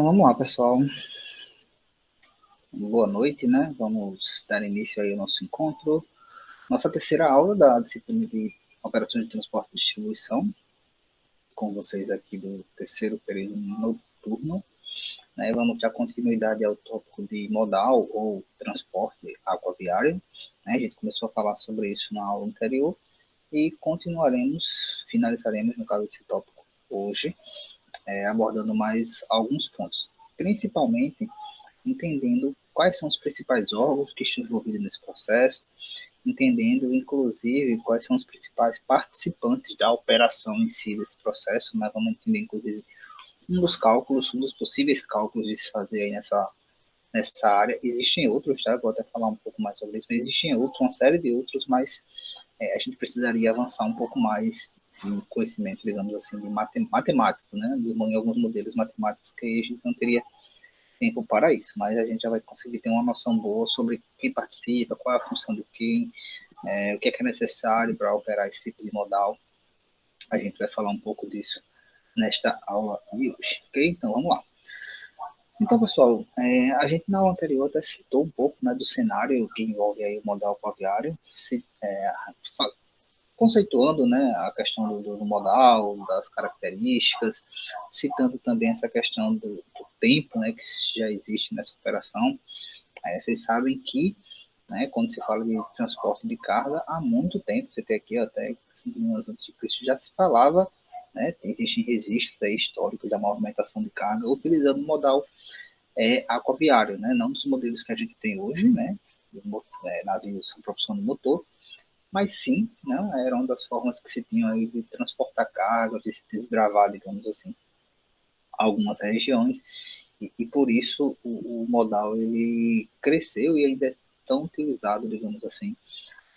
Então vamos lá, pessoal. Boa noite, né? Vamos dar início aí ao nosso encontro. Nossa terceira aula da disciplina de Operações de Transporte e Distribuição, com vocês aqui do terceiro período noturno. Né? Vamos dar continuidade ao tópico de modal ou transporte aquaviário. Né? A gente começou a falar sobre isso na aula anterior e finalizaremos, no caso desse tópico, hoje, abordando mais alguns pontos. Principalmente entendendo quais são os principais órgãos que estão envolvidos nesse processo, entendendo, inclusive, quais são os principais participantes da operação em si desse processo, mas vamos entender, inclusive, um dos possíveis cálculos de se fazer aí nessa área. Existem outros, tá? Vou até falar um pouco mais sobre isso, mas existem outros, uma série de outros, mas a gente precisaria avançar um pouco mais em conhecimento, digamos assim, de matemático, né? Em alguns modelos matemáticos que a gente não teria tempo para isso, mas a gente já vai conseguir ter uma noção boa sobre quem participa, qual é a função de quem, o que é necessário para operar esse tipo de modal. A gente vai falar um pouco disso nesta aula de hoje, ok? Então vamos lá. Então, pessoal, a gente na aula anterior até citou um pouco, né, do cenário que envolve aí o modal aquaviário, conceituando, né, a questão do modal, das características, citando também essa questão do tempo, né, que já existe nessa operação. Vocês sabem que, né, quando se fala de transporte de carga, há muito tempo, você tem aqui até 5.000 anos antes de Cristo, já se falava, né, existem registros aí históricos da movimentação de carga utilizando o modal aquaviário, né, não dos modelos que a gente tem hoje, né, navios com propulsão de motor, mas sim, né, era uma das formas que se tinha aí de transportar carga, de se desbravar, digamos assim, algumas regiões, e por isso o modal ele cresceu e ainda é tão utilizado, digamos assim,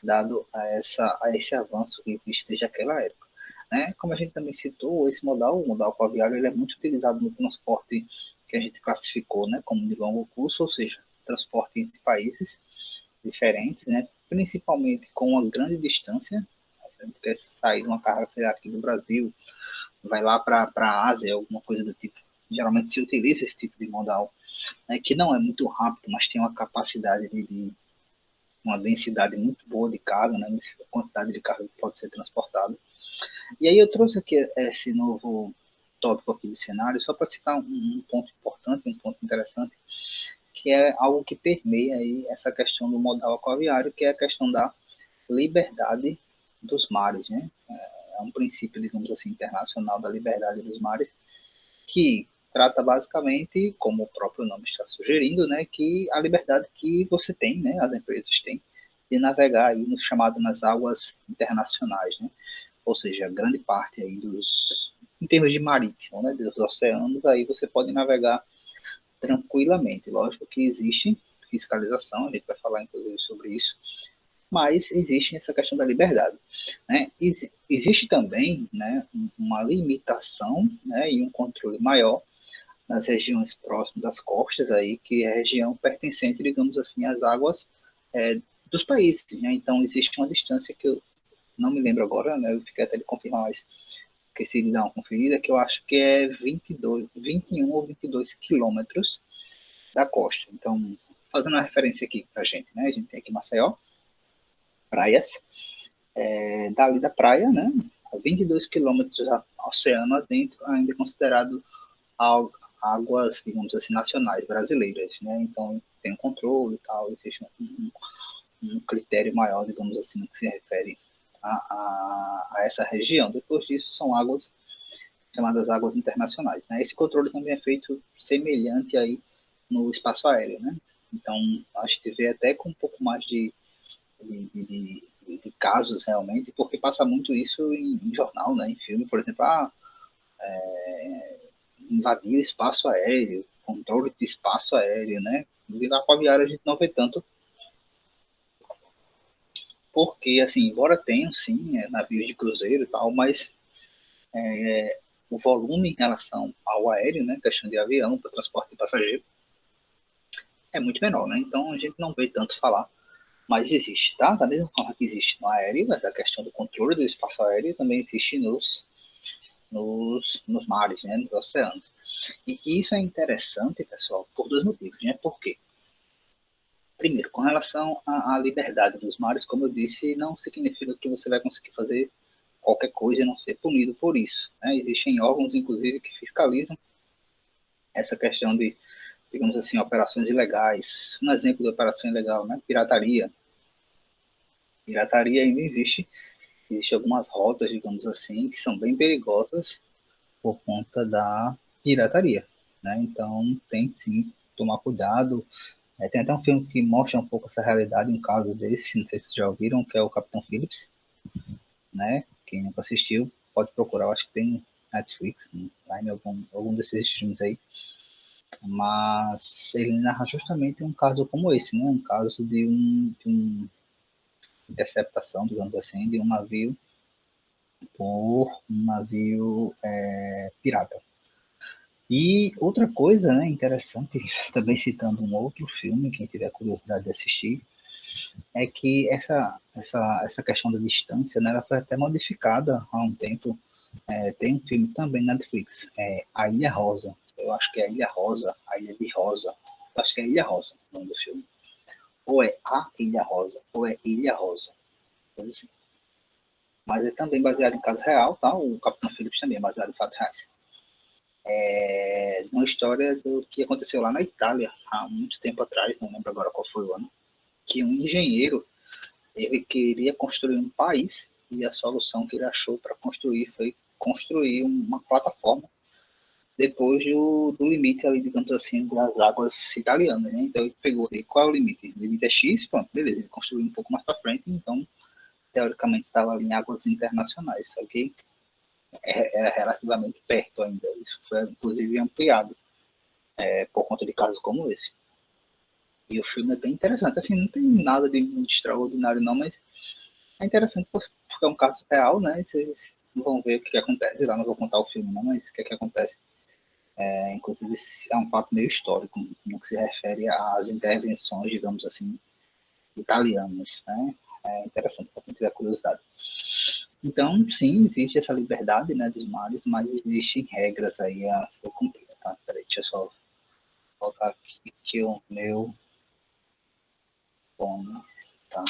dado a esse avanço que existe desde aquela época. Né? Como a gente também citou, esse modal, o modal aquaviário, ele é muito utilizado no transporte que a gente classificou, né, como de longo curso, ou seja, transporte entre países diferentes, né, principalmente com uma grande distância. A gente quer sair de uma carga, sei lá, aqui do Brasil, vai lá para a Ásia, alguma coisa do tipo. Geralmente se utiliza esse tipo de modal, né, que não é muito rápido, mas tem uma capacidade de uma densidade muito boa de carga, né, a quantidade de carga que pode ser transportada. E aí eu trouxe aqui esse novo tópico aqui de cenário, só para citar um ponto importante, um ponto interessante, que é algo que permeia aí essa questão do modal aquaviário, que é a questão da liberdade dos mares, né? É um princípio, digamos assim, internacional da liberdade dos mares, que trata basicamente, como o próprio nome está sugerindo, né, que a liberdade que você tem, né, as empresas têm, de navegar aí no chamado nas águas internacionais, né? Ou seja, grande parte aí em termos de marítimo, né, dos oceanos, aí você pode navegar tranquilamente. Lógico que existe fiscalização, a gente vai falar inclusive sobre isso, mas existe essa questão da liberdade. Né? Existe também, né, uma limitação, né, e um controle maior nas regiões próximas das costas, aí, que é a região pertencente, digamos assim, às águas dos países. Né? Então, existe uma distância que eu não me lembro agora, né, eu fiquei até de confirmar, mas esqueci de dar uma conferida, que eu acho que é 21 ou 22 quilômetros da costa. Então, fazendo uma referência aqui para a gente, né? A gente tem aqui Maceió, praias, dali da praia, né? A 22 quilômetros oceano adentro, ainda é considerado águas, digamos assim, nacionais brasileiras, né? Então, tem um controle e tal, existe um critério maior, digamos assim, que se refere a essa região. Depois disso, são águas chamadas águas internacionais. Né? Esse controle também é feito semelhante aí no espaço aéreo. Né? Então, a gente vê até com um pouco mais de casos realmente, porque passa muito isso em jornal, né? Em filme, por exemplo, invadir o espaço aéreo, controle de espaço aéreo, né? E na aquaviária a gente não vê tanto, porque, assim, embora tenham, sim, navios de cruzeiro e tal, mas o volume em relação ao aéreo, né, questão de avião para transporte de passageiro, é muito menor, né? Então a gente não vê tanto falar, mas existe, tá? Da mesma forma que existe no aéreo, mas a questão do controle do espaço aéreo também existe nos mares, né, nos oceanos. E isso é interessante, pessoal, por dois motivos, né? Por quê? Primeiro, com relação à liberdade dos mares, como eu disse, não significa que você vai conseguir fazer qualquer coisa e não ser punido por isso, né? Existem órgãos, inclusive, que fiscalizam essa questão de, digamos assim, operações ilegais. Um exemplo de operação ilegal, né? Pirataria. Pirataria ainda existe. Existem algumas rotas, digamos assim, que são bem perigosas por conta da pirataria, né? Então, tem sim que tomar cuidado. Tem até um filme que mostra um pouco essa realidade, um caso desse, não sei se vocês já ouviram, que é o Capitão Phillips, né? Quem nunca assistiu, pode procurar, eu acho que tem Netflix, Prime, algum desses filmes aí. Mas ele narra justamente um caso como esse, né? Um caso de interceptação, digamos assim, de um navio por um navio pirata. E outra coisa, né, interessante, também citando um outro filme, quem tiver curiosidade de assistir, é que essa questão da distância, né, ela foi até modificada há um tempo. Tem um filme também na Netflix, A Ilha Rosa. Eu acho que é A Ilha Rosa, A Ilha de Rosa. Eu acho que é Ilha Rosa o nome do filme. Ou é A Ilha Rosa, ou é Ilha Rosa. Coisa assim. Mas é também baseado em caso real, tá? O Capitão Phillips também é baseado em fatos reais. Uma história do que aconteceu lá na Itália, há muito tempo atrás, não lembro agora qual foi o ano, que um engenheiro ele queria construir um país e a solução que ele achou para construir foi construir uma plataforma depois do limite ali, digamos assim, das águas italianas, né? Então ele pegou, e qual é o limite? O limite é X, pronto, beleza, ele construiu um pouco mais para frente, então teoricamente estava ali em águas internacionais, só que era relativamente perto ainda, isso foi inclusive ampliado por conta de casos como esse. E o filme é bem interessante, assim, não tem nada de muito extraordinário não, mas é interessante porque é um caso real, né? E vocês vão ver o que acontece lá. Não vou contar o filme, não, mas o que acontece. Inclusive, é um fato meio histórico no que se refere às intervenções, digamos assim, italianas, né? É interessante para quem tiver curiosidade. Então, sim, existe essa liberdade, né, dos mares, mas existem regras aí a ser cumprida, tá? Peraí, deixa eu só colocar aqui que o meu fone tá.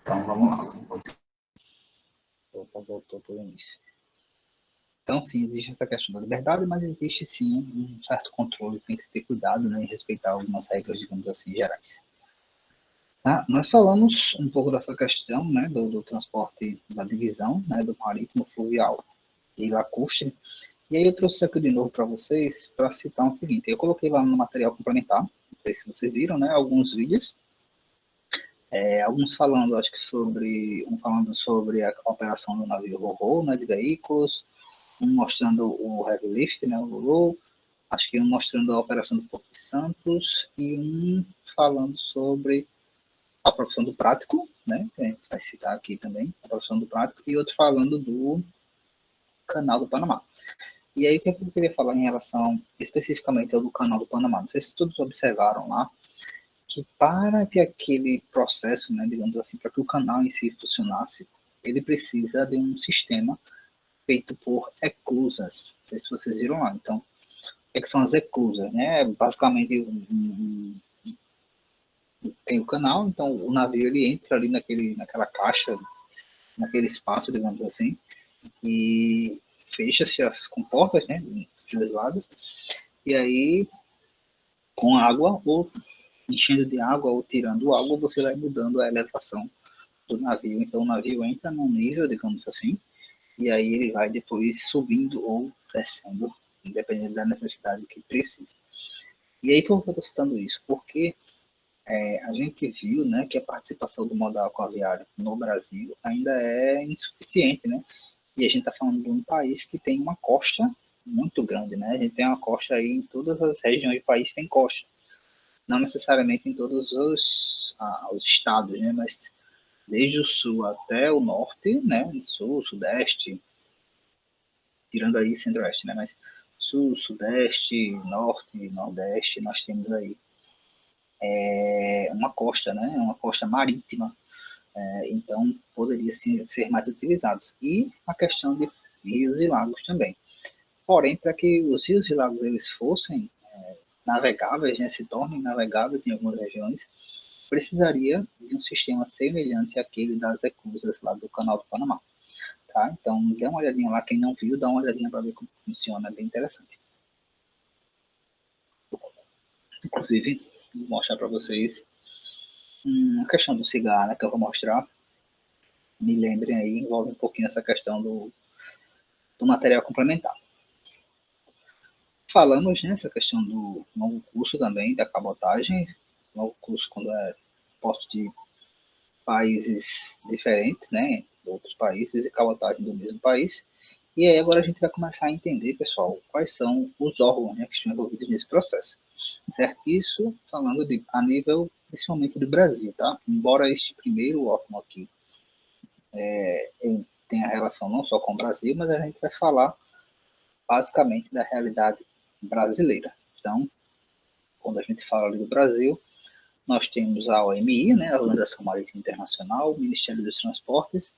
Então, vamos lá. Voltou para o início. Então, sim, existe essa questão da liberdade, mas existe sim um certo controle, tem que se ter cuidado, né, e respeitar algumas regras, digamos assim, gerais. Tá? Nós falamos um pouco dessa questão, né, do transporte da divisão, né, do marítimo, fluvial e lacustre. E aí eu trouxe isso aqui de novo para vocês, para citar o seguinte, eu coloquei lá no material complementar, não sei se vocês viram, né, alguns vídeos, alguns falando, acho que falando sobre a operação do navio Ro-Ro, né, de veículos, um mostrando o heavy lift, né, o Lulu, acho que um mostrando a operação do Porto de Santos e um falando sobre a profissão do prático, né, que a gente vai citar aqui também, a profissão do prático, e outro falando do canal do Panamá. E aí, o que eu queria falar em relação especificamente ao do canal do Panamá? Não sei se todos observaram lá, que para que aquele processo, né, digamos assim, para que o canal em si funcionasse, ele precisa de um sistema feito por eclusas. Não sei se vocês viram lá. Então, o que são as eclusas? Né? Basicamente, tem o canal, então o navio ele entra ali naquela caixa, naquele espaço, digamos assim, e fecha-se as comportas, né, dos dois lados, e aí, com água, ou enchendo de água, ou tirando água, você vai mudando a elevação do navio. Então, o navio entra num nível, digamos assim, e aí ele vai depois subindo ou descendo, independente da necessidade que precisa. E aí, por que eu estou citando isso? Porque a gente viu, né, que a participação do modal aquaviário no Brasil ainda é insuficiente, né? E a gente está falando de um país que tem uma costa muito grande, né? A gente tem uma costa aí em todas as regiões do país tem costa, não necessariamente em todos os estados, né? Mas desde o sul até o norte, né? Sul, sudeste, tirando aí centro-oeste, né? Mas Sul, Sudeste, Norte, Nordeste, nós temos aí uma costa, né? Uma costa marítima, então poderia ser mais utilizados. E a questão de rios e lagos também. Porém, para que os rios e lagos eles fossem navegáveis, né, se tornem navegáveis em algumas regiões, precisaria de um sistema semelhante àquele das reclusas lá do Canal do Panamá. Tá? Então, dê uma olhadinha lá, quem não viu, dá uma olhadinha para ver como funciona, é bem interessante. Inclusive, vou mostrar para vocês a questão do cigarro, né, que eu vou mostrar. Me lembrem aí, envolve um pouquinho essa questão do material complementar. Falamos nessa questão do novo curso também, da cabotagem, novo curso quando é posto de países diferentes, né, outros países e cabotagem do mesmo país. E aí agora a gente vai começar a entender, pessoal, quais são os órgãos, né, que estão envolvidos nesse processo. Certo? Isso falando a nível, principalmente do Brasil, tá? Embora este primeiro órgão aqui tenha relação não só com o Brasil, mas a gente vai falar basicamente da realidade brasileira. Então, quando a gente fala ali do Brasil, nós temos a OMI, né, a Organização Marítima Internacional, o Ministério dos Transportes,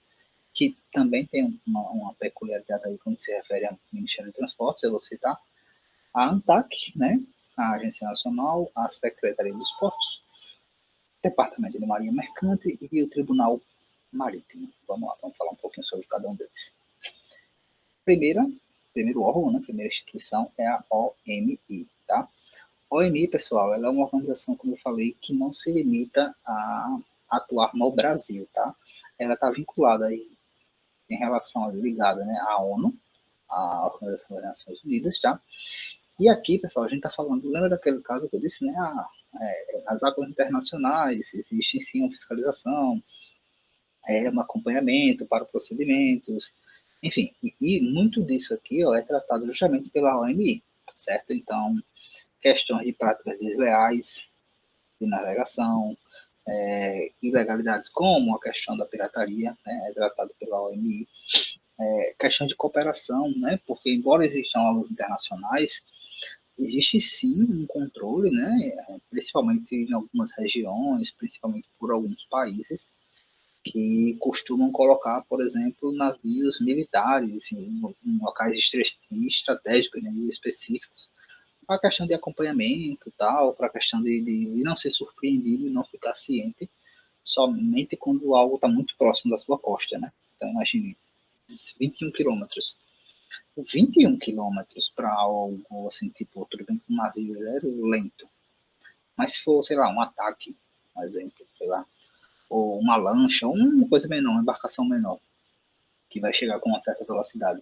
que também tem uma peculiaridade aí quando se refere ao Ministério dos Transportes, eu vou citar a ANTAC, né, a Agência Nacional, a Secretaria dos Portos, Departamento de Marinha Mercante e o Tribunal Marítimo. Vamos lá, vamos falar um pouquinho sobre cada um deles. Primeiro órgão, né, primeira instituição é a OMI, tá? A OMI, pessoal, ela é uma organização, como eu falei, que não se limita a atuar no Brasil, tá? Ela está vinculada aí em relação ligada, né, à ONU, a Organização das Nações Unidas, tá? E aqui, pessoal, a gente está falando, lembra daquele caso que eu disse, né? As águas internacionais, existe sim uma fiscalização, um acompanhamento para procedimentos, enfim, e muito disso aqui ó, é tratado justamente pela OMI, certo? Então, questões de práticas desleais de navegação, ilegalidades como a questão da pirataria, né, é tratado pela OMI, questão de cooperação, né, porque embora existam águas internacionais, existe sim um controle, né, principalmente em algumas regiões, principalmente por alguns países, que costumam colocar, por exemplo, navios militares em locais estratégicos, né, específicos, para a questão de acompanhamento, tal, para a questão de não ser surpreendido e não ficar ciente somente quando algo está muito próximo da sua costa, né? Então, imagine 21 quilômetros. 21 quilômetros para algo assim, tipo, tudo bem com um navio zero lento. Mas se for, sei lá, um ataque, por exemplo, sei lá, ou uma lancha, ou uma coisa menor, uma embarcação menor, que vai chegar com uma certa velocidade.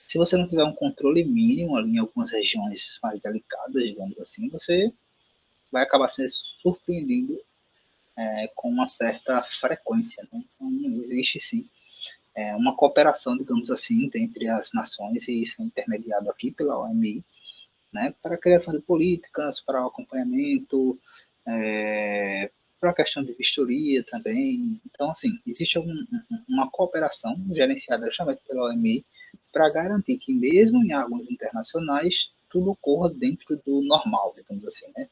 Se você não tiver um controle mínimo ali em algumas regiões mais delicadas, digamos assim, você vai acabar sendo surpreendido com uma certa frequência. Né? Então, existe sim uma cooperação, digamos assim, entre as nações, e isso é intermediado aqui pela OMI, né, para a criação de políticas, para o acompanhamento, para a questão de vistoria também. Então, assim, existe uma cooperação gerenciada justamente pela OMI para garantir que, mesmo em águas internacionais, tudo ocorra dentro do normal, digamos assim, né?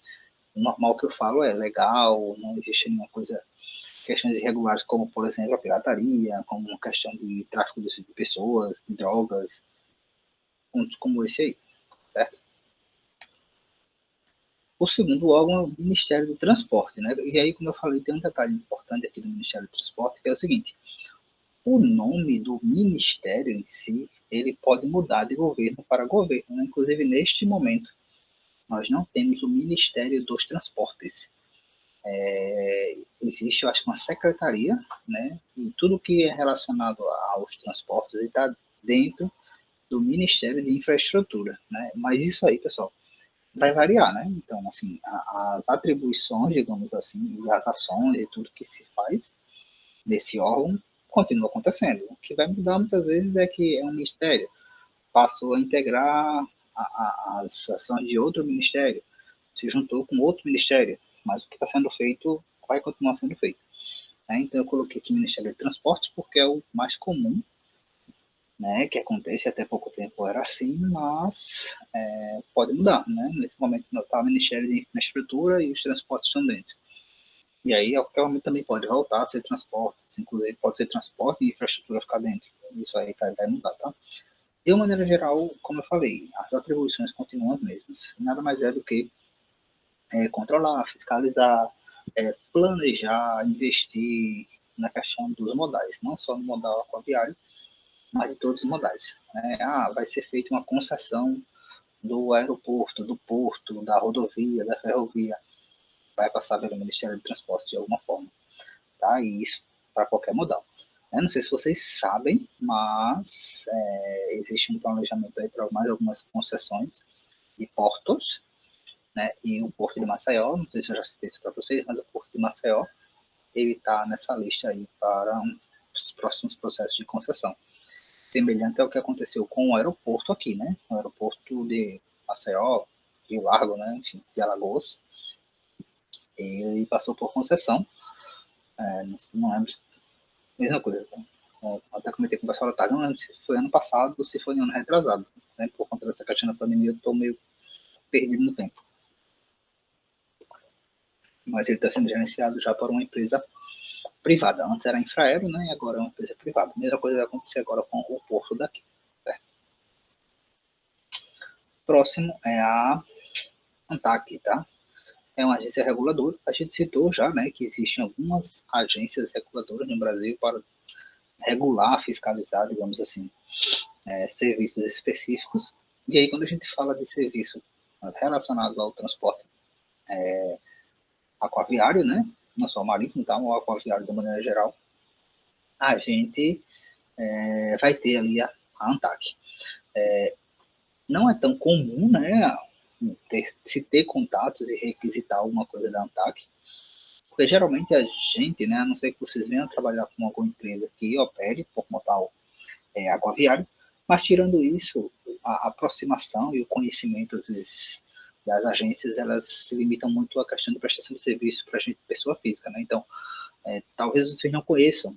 O normal que eu falo é legal, não existe nenhuma coisa, questões irregulares, como, por exemplo, a pirataria, como uma questão de tráfico de pessoas, de drogas, pontos como esse aí, certo? O segundo órgão é o Ministério do Transporte, né? E aí, como eu falei, tem um detalhe importante aqui do Ministério do Transporte, que é o seguinte: o nome do ministério em si, ele pode mudar de governo para governo, né? Inclusive, neste momento, nós não temos o Ministério dos Transportes. Existe, eu acho, uma secretaria, né? E tudo que é relacionado aos transportes está dentro do Ministério de Infraestrutura, né? Mas isso aí, pessoal, vai variar, né? Então, assim, as atribuições, digamos assim, e as ações e tudo que se faz nesse órgão continua acontecendo. O que vai mudar muitas vezes é que é um ministério passou a integrar as ações de outro ministério, se juntou com outro ministério, mas o que está sendo feito vai continuar sendo feito. Né? Então, eu coloquei aqui o Ministério de Transportes porque é o mais comum né, que acontece, até pouco tempo era assim, mas pode mudar, né? Nesse momento está o Ministério de Infraestrutura e os transportes estão dentro. E aí, a qualquer momento também pode voltar a ser transporte, inclusive pode ser transporte e infraestrutura ficar dentro. Isso aí vai mudar, tá? De uma maneira geral, como eu falei, as atribuições continuam as mesmas. Nada mais é do que controlar, fiscalizar, planejar, investir na questão dos modais, não só no modal aquaviário, mas de todos os modais. Né? Vai ser feita uma concessão do aeroporto, do porto, da rodovia, da ferrovia, vai passar pelo Ministério do Transporte de alguma forma, tá? E isso para qualquer modal. Eu não sei se vocês sabem, mas existe um planejamento aí para mais algumas concessões de portos, né? E o Porto de Maceió, não sei se eu já citei isso para vocês, mas o Porto de Maceió, ele está nessa lista aí para os próximos processos de concessão. Semelhante ao que aconteceu com o aeroporto aqui, né? O aeroporto de Maceió, Rio Largo, né? Enfim, de Alagoas, ele passou por concessão, não lembro, mesma coisa, tá? Até comentei com o pessoal da tarde, não lembro se foi ano passado ou se foi ano retrasado, né? Por conta dessa questão da pandemia, eu estou meio perdido no tempo. Mas ele está sendo gerenciado já por uma empresa privada. Antes era Infraero, né? E agora é uma empresa privada. A mesma coisa vai acontecer agora com o porto daqui. Certo? Próximo é a ANTAC, tá? É uma agência reguladora. A gente citou já, né, que existem algumas agências reguladoras no Brasil para regular, fiscalizar, digamos assim, serviços específicos. E aí, quando a gente fala de serviço relacionado ao transporte aquaviário, né, não só marítimo, tá, o aquaviário de maneira geral, a gente vai ter ali a ANTAC. Não é tão comum, né, se ter contatos e requisitar alguma coisa da ANTAC, porque geralmente a gente, né, a não ser que vocês venham trabalhar com alguma empresa que opere por modal aquaviário, mas tirando isso, a aproximação e o conhecimento, às vezes, das agências, elas se limitam muito à questão de prestação de serviço para a gente, pessoa física, né? Então, talvez vocês não conheçam,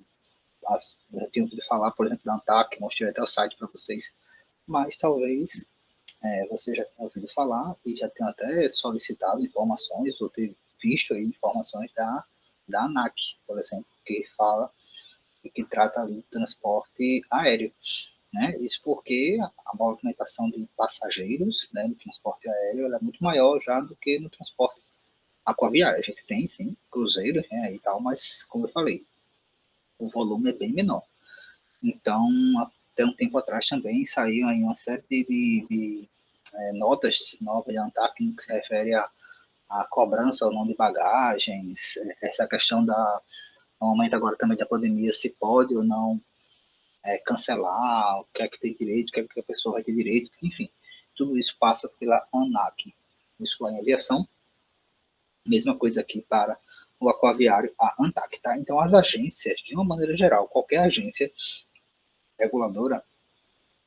eu tenho ouvido falar, por exemplo, da ANTAC, mostrei até o site para vocês, mas talvez você já tenha ouvido falar e já tenha até solicitado informações ou ter visto aí informações da ANAC, por exemplo, que fala e que trata ali do transporte aéreo. Né? Isso porque a movimentação de passageiros, né, no transporte aéreo é muito maior já do que no transporte aquaviário. A gente tem, sim, cruzeiros, né, e tal, mas, como eu falei, o volume é bem menor. Então, até um tempo atrás também saiu aí uma série de notas novas de ANTAC no que se refere à cobrança ou não de bagagens, essa questão no momento agora também da pandemia, se pode ou não cancelar, o que é que tem direito, o que é que a pessoa vai ter direito, enfim, tudo isso passa pela ANAC. Isso lá em aviação, mesma coisa aqui para o aquaviário, a ANTAC, tá? Então, as agências, de uma maneira geral, qualquer agência reguladora,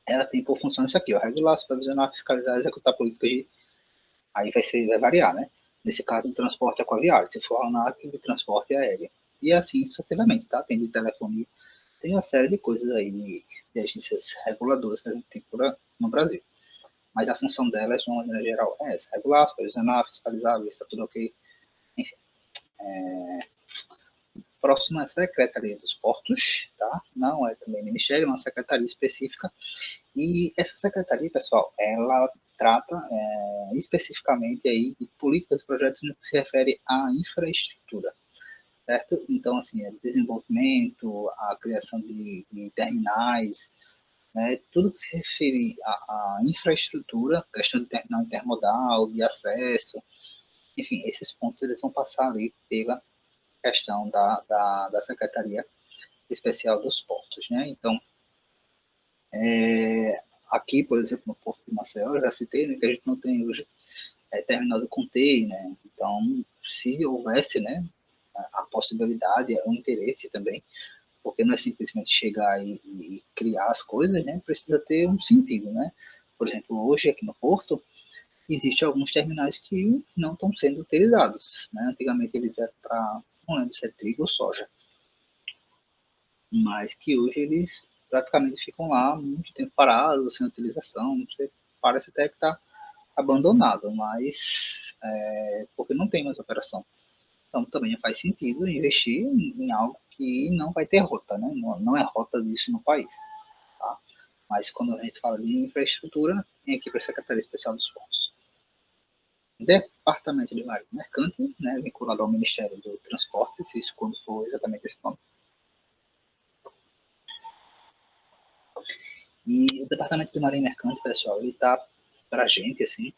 ela tem por função isso aqui, ó, regular, supervisionar, fiscalizar, executar políticas de... Aí vai variar, né? Nesse caso, do transporte aquaviário, se for a ANAC, do transporte aéreo. E assim sucessivamente, tá? Tem de telefonia, tem uma série de coisas aí de agências reguladoras que a gente tem no Brasil. Mas a função delas, de uma maneira geral, é essa: regular, supervisionar, fiscalizar, ver se está tudo ok. Enfim. Próximo é a Secretaria dos Portos, tá? Não é também ministério, é uma secretaria específica. E essa secretaria, pessoal, ela trata especificamente aí de políticas e projetos no que se refere à infraestrutura. Certo? Então, assim, desenvolvimento, a criação de terminais, né? Tudo que se refere à infraestrutura, questão de terminal intermodal, de acesso, enfim, esses pontos eles vão passar ali pela questão da Secretaria Especial dos Portos. Né? Então, aqui, por exemplo, no Porto de Maceió, eu já citei, né, que a gente não tem hoje terminal de container, né? Então, se houvesse, né, a possibilidade, o interesse também, porque não é simplesmente chegar e criar as coisas, né? Precisa ter um sentido, né? Por exemplo, hoje aqui no Porto, existem alguns terminais que não estão sendo utilizados, né? Antigamente eles eram para, não lembro se é trigo ou soja, mas que hoje eles praticamente ficam lá muito tempo parados, sem utilização, parece até que está abandonado, mas porque não tem mais operação. Então também faz sentido investir em algo que não vai ter rota, né? Não é rota disso no país. Tá? Mas quando a gente fala de infraestrutura, tem aqui para a Secretaria Especial dos Portos. Departamento de Marinha Mercante, né, vinculado ao Ministério do Transporte, se isso quando for exatamente esse nome. E o Departamento de Marinha Mercante, pessoal, ele está para a gente, assim,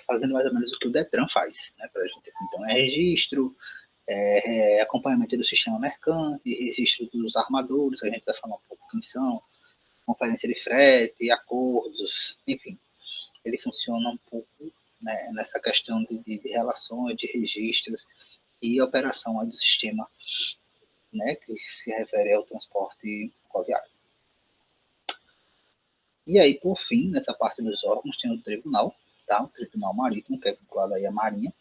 fazendo mais ou menos o que o Detran faz, né, para a gente. Então, é registro, acompanhamento do sistema mercante, registro dos armadores, que a gente vai falar um pouco quem são, conferência de frete, acordos, enfim. Ele funciona um pouco, né, nessa questão de relações, de registros e operação do sistema, né, que se refere ao transporte rodoviário. E aí, por fim, nessa parte dos órgãos, tem o tribunal, tá? O Tribunal Marítimo, que é vinculado aí à Marinha,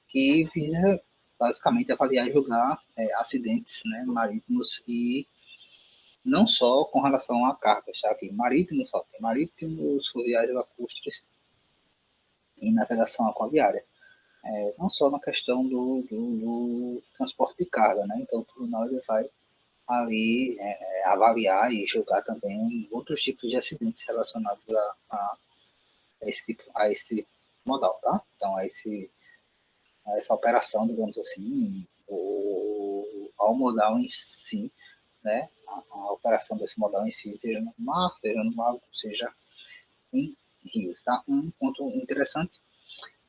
que visa basicamente avaliar e julgar acidentes, né, marítimos, e não só com relação a cargas, tá? Aqui, marítimos, fluviais e lacustres e navegação aquaviária. Não só na questão do transporte de carga, né? Então, o tribunal ele vai ali avaliar e julgar também outros tipos de acidentes relacionados a esse modal, tá? Então, a essa operação, digamos assim, ao modal em si, né? A operação desse modal em si, seja no mar, seja no lago, seja em rios, tá? Um ponto interessante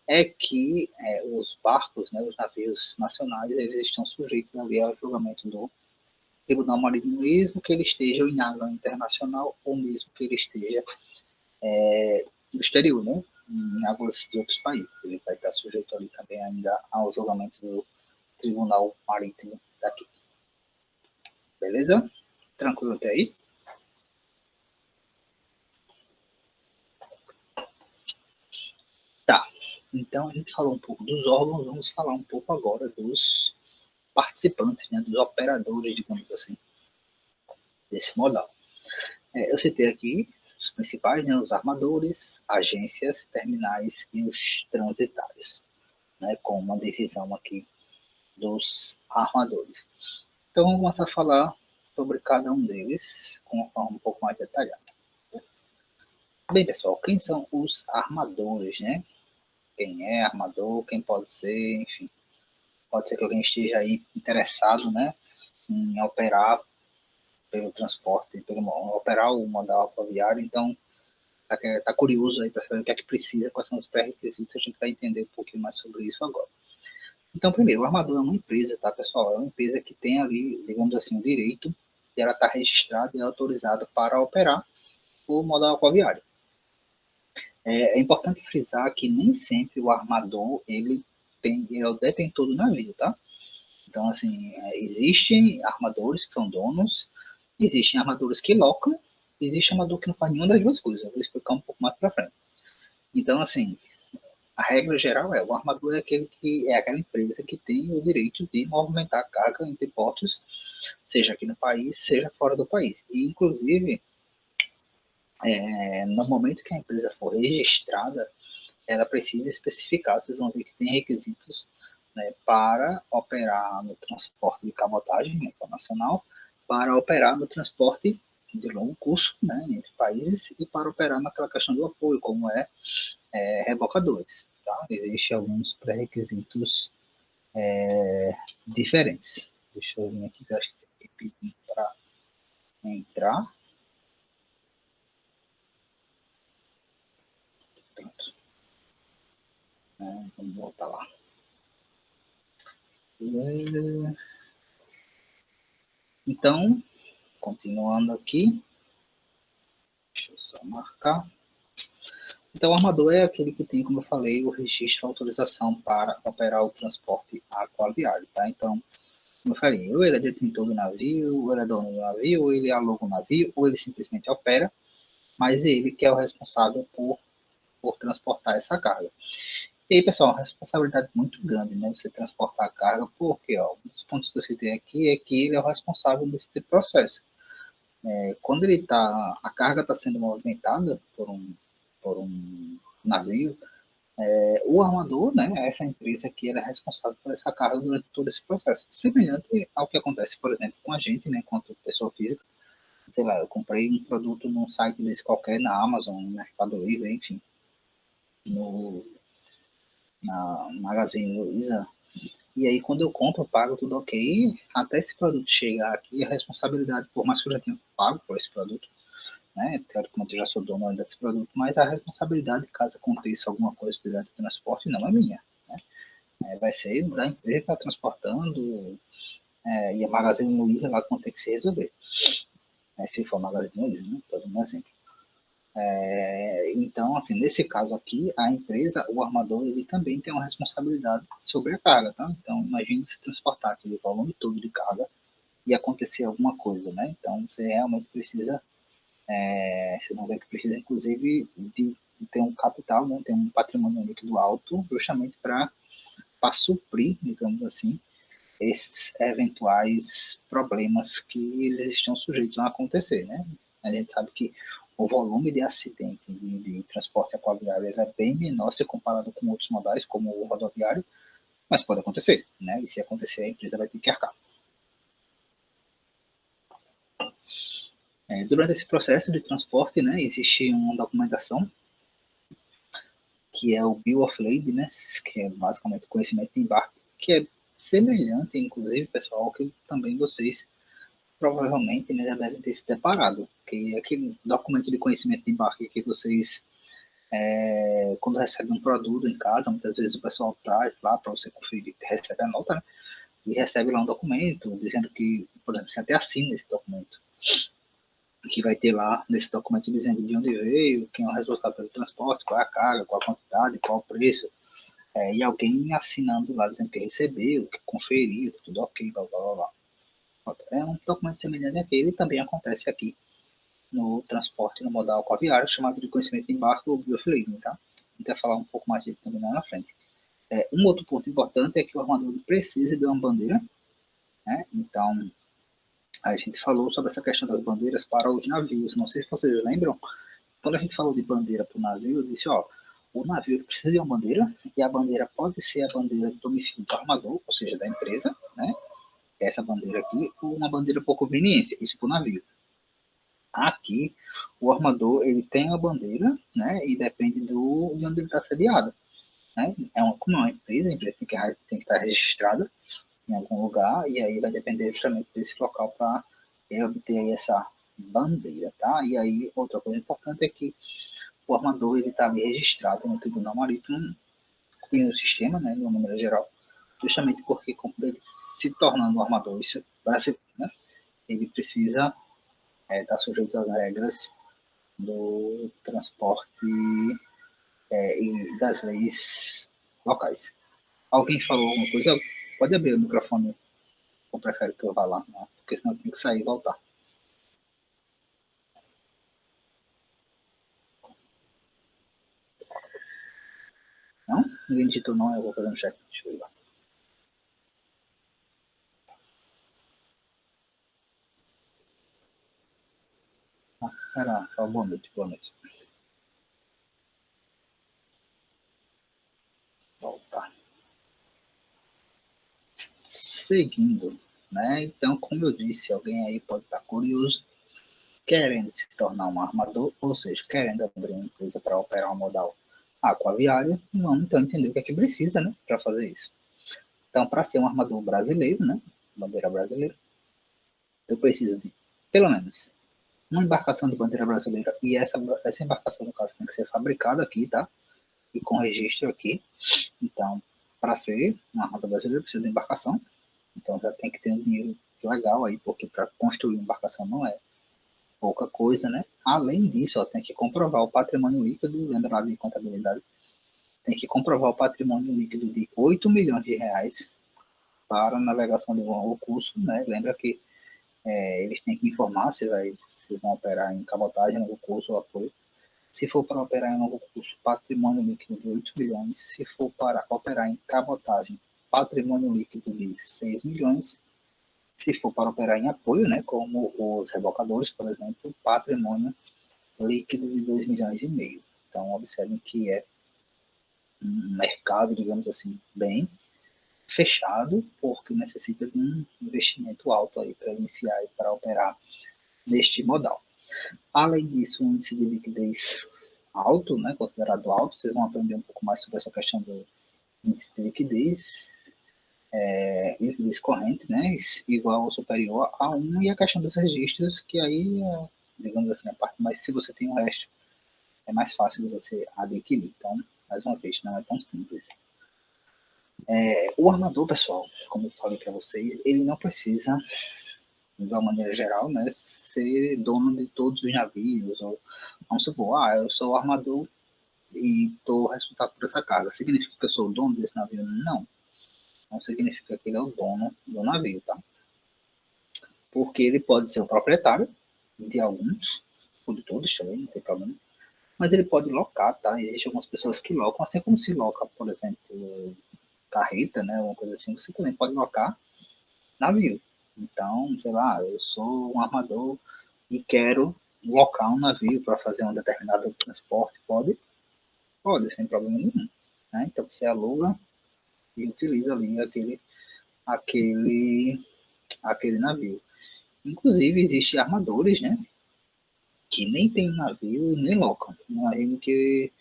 é que os barcos, né, os navios nacionais, eles estão sujeitos ali ao julgamento do Tribunal Marítimo, mesmo que ele esteja em água internacional ou mesmo que ele esteja no exterior, né, em águas de outros países. Ele vai estar sujeito ali também ainda ao julgamento do Tribunal Marítimo daqui. Beleza? Tranquilo até aí? Tá. Então a gente falou um pouco dos órgãos, vamos falar um pouco agora dos participantes, né, dos operadores, digamos assim, desse modal. Eu citei aqui os principais, né, os armadores, agências, terminais e os transitários, né, com uma divisão aqui dos armadores. Então vamos começar a falar sobre cada um deles com uma forma um pouco mais detalhada. Bem, pessoal, quem são os armadores, né? Quem é armador, quem pode ser, enfim. Pode ser que alguém esteja aí interessado, né, em operar pelo transporte, operar o modal aquaviário, então tá curioso aí para saber o que é que precisa, quais são os pré-requisitos, a gente vai entender um pouquinho mais sobre isso agora. Então, primeiro, o armador é uma empresa, tá, pessoal? É uma empresa que tem ali, digamos assim, o direito e ela está registrada e autorizada para operar o modal aquaviário. É importante frisar que nem sempre o armador ele é o detentor do navio, tá? Então, assim, existem armadores que são donos, existem armadores que locam, existe armador que não faz nenhuma das duas coisas. Eu vou explicar um pouco mais para frente. Então, assim, a regra geral o armador é aquele que é aquela empresa que tem o direito de movimentar carga entre portos, seja aqui no país, seja fora do país. E, inclusive, no momento que a empresa for registrada, ela precisa especificar, vocês vão ver que tem requisitos, né, para operar no transporte de cabotagem, né, internacional, para operar no transporte de longo curso, né, entre países, e para operar naquela questão do apoio, como rebocadores. Tá? Existem alguns pré-requisitos diferentes. Deixa eu vir aqui, que eu acho que tem que pedir para entrar. Pronto. Vamos voltar lá. Então, continuando aqui, deixa eu só marcar. Então, o armador é aquele que tem, como eu falei, o registro, a autorização para operar o transporte aquaviário, tá? Então, como eu falei, ou ele é detentor do navio, ou ele é dono do navio, ou ele aluga o navio, ou ele simplesmente opera, mas ele que é o responsável por transportar essa carga. E aí, pessoal, uma responsabilidade muito grande, né? Você transportar a carga, porque, ó, um dos pontos que eu citei aqui é que ele é o responsável desse tipo de processo. Quando a carga está sendo movimentada por um navio, o armador, né, essa empresa que era responsável por essa carga durante todo esse processo. Semelhante ao que acontece, por exemplo, com a gente, né, enquanto pessoa física. Sei lá, eu comprei um produto num site desse qualquer, na Amazon, no Mercado Livre, enfim, no, na Magazine Luiza. E aí, quando eu compro, eu pago tudo ok. Até esse produto chegar aqui, a responsabilidade, por mais que eu já tenha pago por esse produto, né, teoricamente eu já sou dono desse produto, mas a responsabilidade, caso aconteça alguma coisa durante o transporte, não é minha. Né? Vai ser da empresa que está transportando, e a Magazine Luiza lá que vão ter que se resolver. Se for a Magazine Luiza, né? Todo um exemplo. Então, assim, nesse caso aqui, a empresa, o armador, ele também tem uma responsabilidade sobre a carga, tá? Então, imagine se transportar aquele volume todo de carga e acontecer alguma coisa, né? Então, você realmente precisa, vocês vão ver que precisa, inclusive, de ter um capital, né? Ter um patrimônio líquido alto, justamente para suprir, digamos assim, esses eventuais problemas que eles estão sujeitos a acontecer, né? A gente sabe que o volume de acidente de transporte aquaviário é bem menor se comparado com outros modais, como o rodoviário, mas pode acontecer, né? E se acontecer, a empresa vai ter que arcar. Durante esse processo de transporte, né, existe uma documentação que é o Bill of Lading, né, que é basicamente conhecimento de embarque, que é semelhante, inclusive, pessoal, que também vocês provavelmente, né, já devem ter se deparado, que é aquele documento de conhecimento de embarque que vocês, quando recebem um produto em casa, muitas vezes o pessoal traz lá para você conferir, recebe a nota, né, e recebe lá um documento dizendo que, por exemplo, você até assina esse documento, que vai ter lá nesse documento dizendo de onde veio, quem é o responsável pelo transporte, qual é a carga, qual a quantidade, qual o preço, e alguém assinando lá dizendo que recebeu, que conferiu, tudo ok, blá blá blá. É um documento semelhante àquele, também acontece aqui no transporte no modal aquaviário, chamado de conhecimento de embarque ou biofluido, tá? A gente vai falar um pouco mais dele também lá na frente. Um outro ponto importante é que o armador precisa de uma bandeira, né? Então, a gente falou sobre essa questão das bandeiras para os navios. Não sei se vocês lembram, quando a gente falou de bandeira para o navio, eu disse, ó, o navio precisa de uma bandeira, e a bandeira pode ser a bandeira do domicílio do armador, ou seja, da empresa, né? Essa bandeira aqui, ou uma bandeira por conveniência, isso para o navio. Aqui, o armador ele tem uma bandeira, né? E depende de onde ele está sediado. Né? Como é uma empresa, a empresa tem que estar registrada em algum lugar, e aí vai depender justamente desse local para obter aí essa bandeira, tá? E aí, outra coisa importante é que o armador ele está ali registrado no Tribunal Marítimo e no sistema, né? De uma maneira geral, justamente porque como ele se tornando um armador, isso, né? Ele precisa estar sujeito às regras do transporte e das leis locais. Alguém falou alguma coisa? Pode abrir o microfone ou prefere que eu vá lá? Não, porque senão eu tenho que sair e voltar. Não? Ninguém digitou não, eu vou fazer um chat. Deixa eu ir lá. Era só boa noite, boa noite. Voltar. Seguindo, né? Então, como eu disse, alguém aí pode estar curioso, querendo se tornar um armador, ou seja, querendo abrir uma empresa para operar um modal aquaviário, vamos então entender o que é que precisa, né, para fazer isso. Então, para ser um armador brasileiro, né, bandeira brasileira, eu preciso de, pelo menos, uma embarcação de bandeira brasileira, e essa embarcação, no caso, tem que ser fabricada aqui, tá? E com registro aqui. Então, para ser um armador brasileiro, precisa de embarcação. Então, já tem que ter um dinheiro legal aí, porque para construir uma embarcação não é pouca coisa, né? Além disso, ó, tem que comprovar o patrimônio líquido, lembra lá de contabilidade, tem que comprovar o patrimônio líquido de 8 milhões de reais para a navegação do curso, né? Lembra que eles têm que informar se vão operar em cabotagem no curso ou apoio. Se for para operar em novo curso, patrimônio líquido de 8 milhões. Se for para operar em cabotagem, patrimônio líquido de 6 milhões. Se for para operar em apoio, né, como os rebocadores, por exemplo, patrimônio líquido de 2 milhões e meio. Então, observem que é um mercado, digamos assim, bem fechado, porque necessita de um investimento alto aí para iniciar e para operar neste modal. Além disso, um índice de liquidez alto, né, considerado alto, vocês vão aprender um pouco mais sobre essa questão do índice de liquidez, liquidez corrente, né, igual ou superior a 1, e a questão dos registros, que aí é, digamos assim, a parte mais, se você tem o resto, é mais fácil de você adquirir. Então, mais uma vez, não é tão simples. O armador, pessoal, como eu falei para vocês, ele não precisa, de uma maneira geral, né, ser dono de todos os navios, ou vamos supor, eu sou o armador e estou responsável por essa carga. Significa que eu sou o dono desse navio? Não. Não significa que ele é o dono do navio, tá? Porque ele pode ser o proprietário de alguns, ou de todos também, não tem problema. Mas ele pode locar, tá? Existem algumas pessoas que locam, assim como se loca, por exemplo, carreta, né? Uma coisa assim, você também pode locar navio. Então, sei lá, eu sou um armador e quero locar um navio para fazer um determinado transporte, pode? Pode, sem problema nenhum. Né? Então você aluga e utiliza ali aquele, aquele navio. Inclusive, existem armadores, né? Que nem tem navio e nem locam. Imagine que,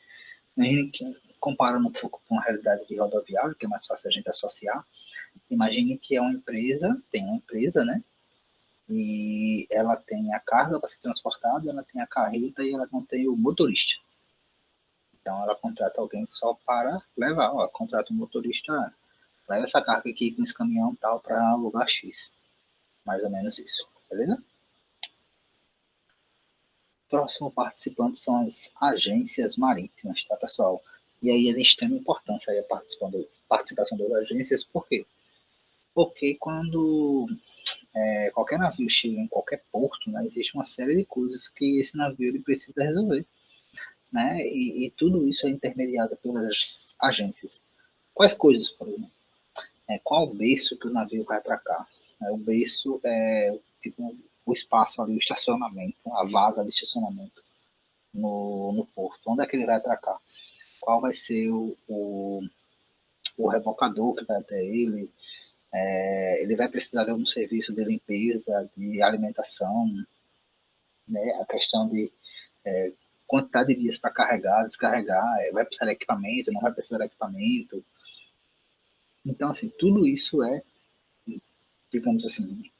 comparando um pouco com a realidade de rodoviário, que é mais fácil a gente associar, imagine que é uma empresa, tem uma empresa, né? E ela tem a carga para ser transportada, ela tem a carreta e ela não tem o motorista. Então ela contrata alguém só para levar, ó, contrata um motorista, leva essa carga aqui com esse caminhão tal para lugar X. Mais ou menos isso, beleza? Próximo participante são as agências marítimas, tá, pessoal? E aí é de extrema importância aí a participação das agências, por quê? Porque quando qualquer navio chega em qualquer porto, né, existe uma série de coisas que esse navio ele precisa resolver, né? E tudo isso é intermediado pelas agências. Quais coisas, por exemplo? Qual o berço que o navio vai atracar? O berço é tipo o espaço ali, o estacionamento, a vaga de estacionamento no porto. Onde é que ele vai atracar? Qual vai ser o rebocador que vai até ele? Ele vai precisar de algum serviço de limpeza, de alimentação, né? A questão de quantidade de dias para carregar, descarregar, vai precisar de equipamento, não vai precisar de equipamento. Então, assim, tudo isso é, digamos assim,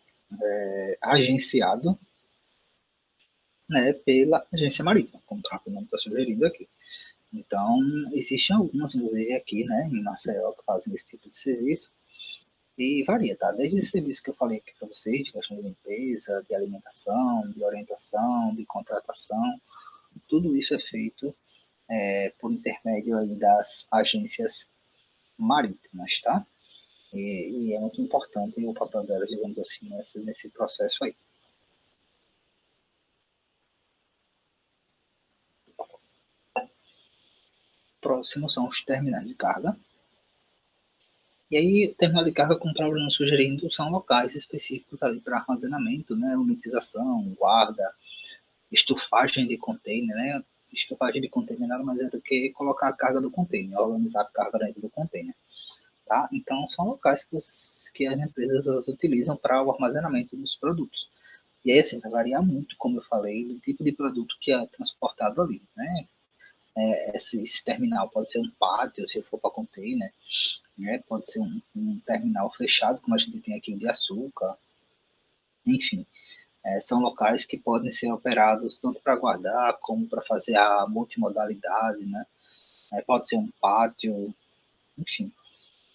agenciado, né, pela agência marítima, como o próprio nome está sugerindo aqui. Então, existem algumas, inclusive aqui, né, em Maceió, que fazem esse tipo de serviço, e varia, tá? Desde esse serviço que eu falei aqui para vocês, de questão de limpeza, de alimentação, de orientação, de contratação, tudo isso é feito por intermédio aí das agências marítimas, tá? E é muito importante o papel delas, digamos assim, nesse processo aí. Próximo são os terminais de carga. E aí, terminal de carga, como o próprio nome sugerindo, são locais específicos ali para armazenamento, né, unitização, guarda, estufagem de container, né? Estufagem de container nada mais é do que colocar a carga do container, organizar a carga dentro do container, tá? Então, são locais que as empresas utilizam para o armazenamento dos produtos. E aí, assim, vai variar muito, como eu falei, do tipo de produto que é transportado ali, né? Esse terminal pode ser um pátio, se for para container, né? Pode ser um terminal fechado, como a gente tem aqui de açúcar, enfim. São locais que podem ser operados tanto para guardar como para fazer a multimodalidade, né? Pode ser um pátio, enfim,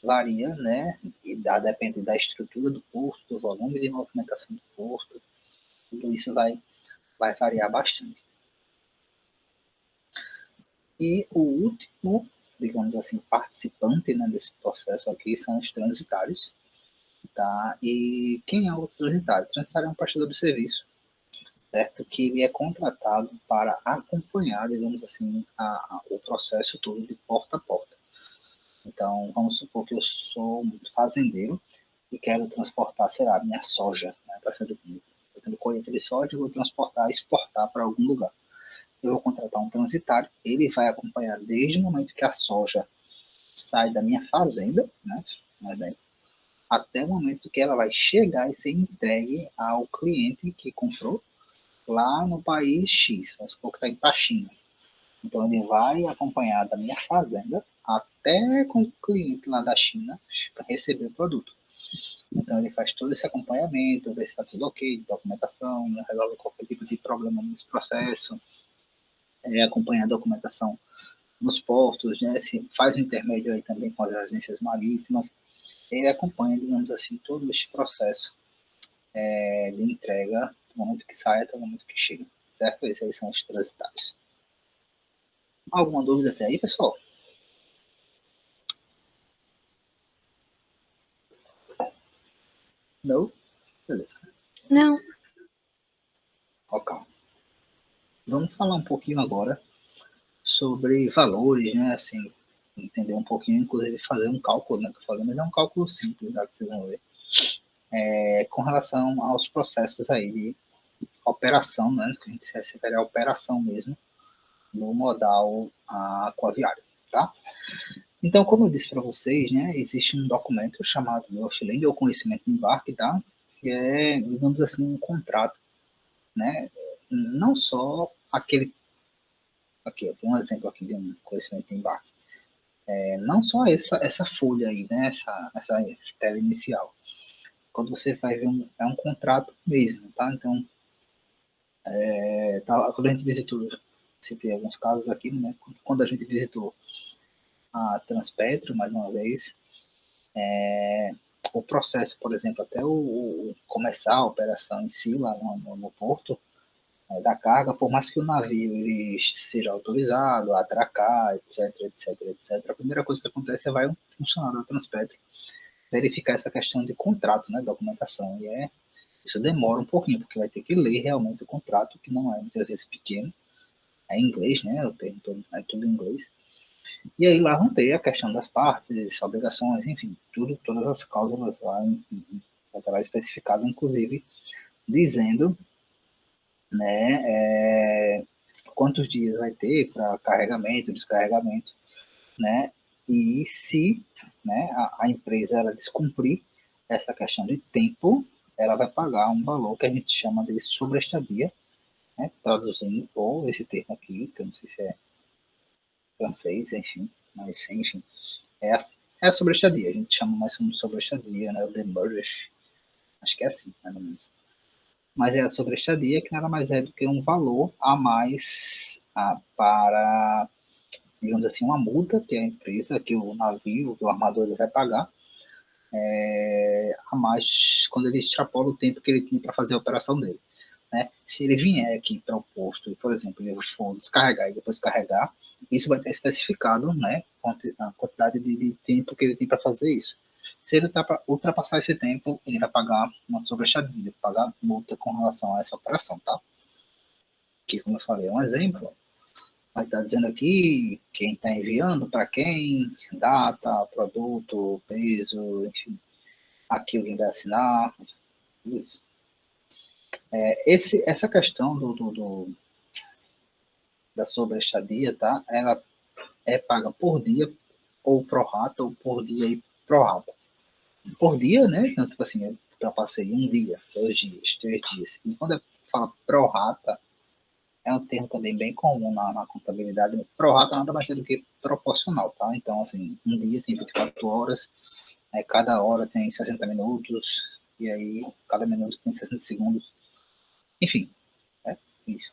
varia, né? E depende da estrutura do porto, do volume de movimentação do porto, tudo isso vai variar bastante. E o último, digamos assim, participante, né, desse processo aqui são os transitários, tá? E quem é o transitário? O transitário é um prestador de serviço, certo? Que ele é contratado para acompanhar, digamos assim, o processo todo de porta a porta. Então, vamos supor que eu sou um fazendeiro e quero transportar, sei lá, minha soja, né, para ser do eu tenho colheita de soja e vou transportar, exportar para algum lugar. Eu vou contratar um transitário, ele vai acompanhar desde o momento que a soja sai da minha fazenda, né, até o momento que ela vai chegar e ser entregue ao cliente que comprou lá no país X, vamos supor que está indo para a China. Então ele vai acompanhar da minha fazenda até com o cliente lá da China receber o produto. Então ele faz todo esse acompanhamento, vê se está tudo ok, documentação, resolve qualquer tipo de problema nesse processo, acompanha a documentação nos portos, né, se faz um intermédio aí também com as agências marítimas, ele acompanha, digamos assim, todo este processo de entrega do momento que sai até o momento que chega, certo? Esses aí são os transitários. Alguma dúvida até aí, pessoal? Não? Beleza. Não. Ok. Vamos falar um pouquinho agora sobre valores, né? Assim, entender um pouquinho, inclusive fazer um cálculo, né? Que eu falei, mas é um cálculo simples, né, que vocês vão ver. Com relação aos processos aí de operação, né? Que a gente se refere à operação mesmo no modal aquaviário, tá? Então, como eu disse para vocês, né? Existe um documento chamado Northland, ou conhecimento de embarque, tá? Que é, digamos assim, um contrato, né? Não só aquele. Aqui, eu tenho um exemplo aqui de um conhecimento de embarque. Não só essa folha aí, né? Essa tela inicial. Quando você vai ver é um contrato mesmo, tá? Então, quando a gente visitou, citei alguns casos aqui, né? Quando a gente visitou a Transpetro, mais uma vez, o processo, por exemplo, até começar a operação em si, lá no porto, da carga, por mais que o navio ele seja autorizado a atracar, etc, etc, etc, a primeira coisa que acontece é vai um funcionário da Transpetro verificar essa questão de contrato, né, documentação, e isso demora um pouquinho, porque vai ter que ler realmente o contrato, que não é muitas vezes pequeno, é em inglês, né, o termo todo, é tudo em inglês, e aí lá vão ter a questão das partes, obrigações, enfim, tudo, todas as cláusulas lá, vai estar lá especificado, inclusive, dizendo, né, quantos dias vai ter para carregamento, descarregamento, né, e se, né, a empresa ela descumprir essa questão de tempo, ela vai pagar um valor que a gente chama de sobreestadia, né, traduzindo por esse termo aqui, que eu não sei se é francês, enfim, mas enfim, é a, é a sobreestadia, a gente chama mais como sobreestadia, né, o demurrage, acho que é assim, mais ou menos. Mas é a sobreestadia que nada mais é do que um valor a mais para, digamos assim, uma multa que a empresa, que o navio, que o armador ele vai pagar, a mais quando ele extrapola o tempo que ele tinha para fazer a operação dele. Né? Se ele vier aqui para o posto e, por exemplo, ele for descarregar e depois carregar, isso vai estar especificado, né, a quantidade de tempo que ele tem para fazer isso. Se ele ultrapassar esse tempo, ele vai pagar uma sobrechadia, pagar multa com relação a essa operação, tá? Que, como eu falei, é um exemplo. Vai estar dizendo aqui quem está enviando, para quem, data, produto, peso, enfim, aqui alguém vai assinar, isso. Essa questão da sobreestadia, tá? Ela é paga por dia, ou pro rata, ou por dia e pro rata. Por dia, né? Então, tipo assim, eu ultrapassei um dia, 2 dias, 3 dias. E quando fala pro rata, é um termo também bem comum na contabilidade. Pro rata nada mais é do que proporcional, tá? Então, assim, um dia tem 24 horas, cada hora tem 60 minutos, e aí cada minuto tem 60 segundos. Enfim, é isso.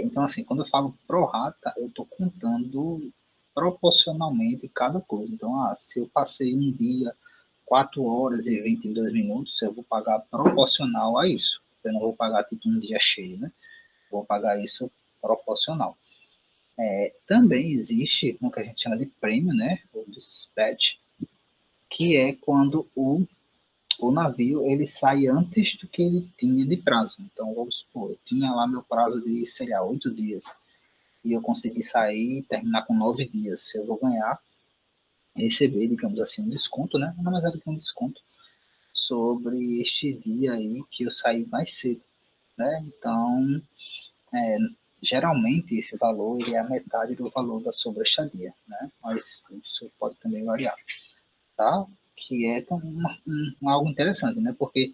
Então, assim, quando eu falo pro rata, eu estou contando proporcionalmente cada coisa. Então, se eu passei um dia, 4 horas e 22 minutos, eu vou pagar proporcional a isso. Eu não vou pagar tipo um dia cheio, né? Vou pagar isso proporcional. Também existe o que a gente chama de prêmio, né? Ou dispatch, que é quando o o navio ele sai antes do que ele tinha de prazo. Então, vamos supor, eu tinha lá meu prazo de, sei lá, 8 dias, e eu consegui sair e terminar com 9 dias. Eu vou ganhar, receber, digamos assim, um desconto, né? Não mais é do que um desconto sobre este dia aí que eu saí mais cedo, né? Então, é, geralmente esse valor ele é a metade do valor da sobreestadia, né? Mas isso pode também variar, tá? Que é algo interessante, né? Porque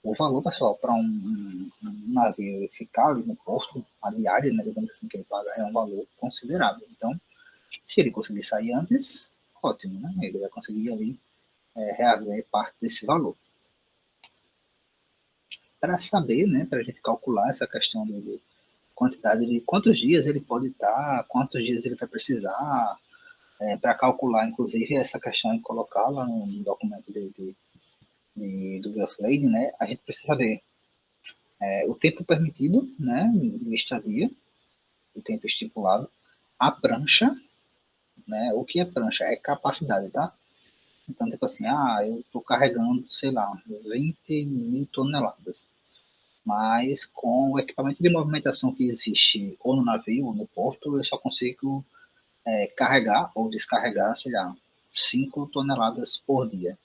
o valor, pessoal, para um navio ficar ali no porto, a diária, né, digamos assim, que ele paga, é um valor considerável. Então, se ele conseguir sair antes, ótimo, né? Ele vai conseguir ali reaver parte desse valor. Para saber, né, para a gente calcular essa questão de quantidade de quantos dias ele pode estar, quantos dias ele vai precisar, para calcular, inclusive, essa questão e colocá-la no documento do Bill of Lading, né, a gente precisa saber o tempo permitido, né, de estadia, o tempo estipulado, a prancha, né, o que é prancha? É capacidade, tá? Então, tipo assim, eu estou carregando, sei lá, 20 mil toneladas, mas com o equipamento de movimentação que existe ou no navio ou no porto, eu só consigo carregar ou descarregar, sei lá, 5 toneladas por dia.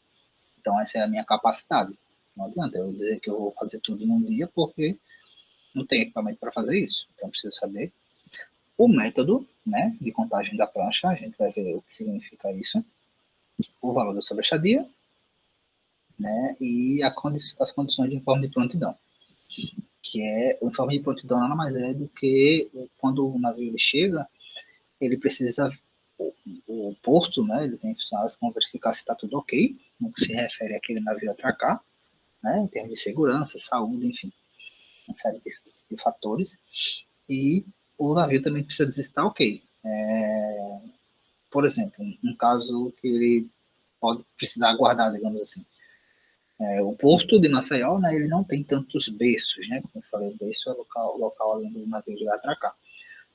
Então, essa é a minha capacidade. Não adianta eu dizer que eu vou fazer tudo num dia, porque não tem equipamento para fazer isso. Então, preciso saber o método, né, de contagem da prancha. A gente vai ver o que significa isso. O valor da sobreestadia, né, e as condições de informe de prontidão. Que é, o informe de prontidão nada mais é do que quando o navio chega, ele precisa, o porto, né, ele tem funcionários que vão verificar se está tudo ok, no que se refere àquele navio atracar, né, em termos de segurança, saúde, enfim, uma série de fatores, e o navio também precisa dizer se está ok. Por exemplo, um caso que ele pode precisar aguardar, digamos assim. O porto de Maceió, né, ele não tem tantos berços, né, como eu falei, o berço é o local além do navio de atracar.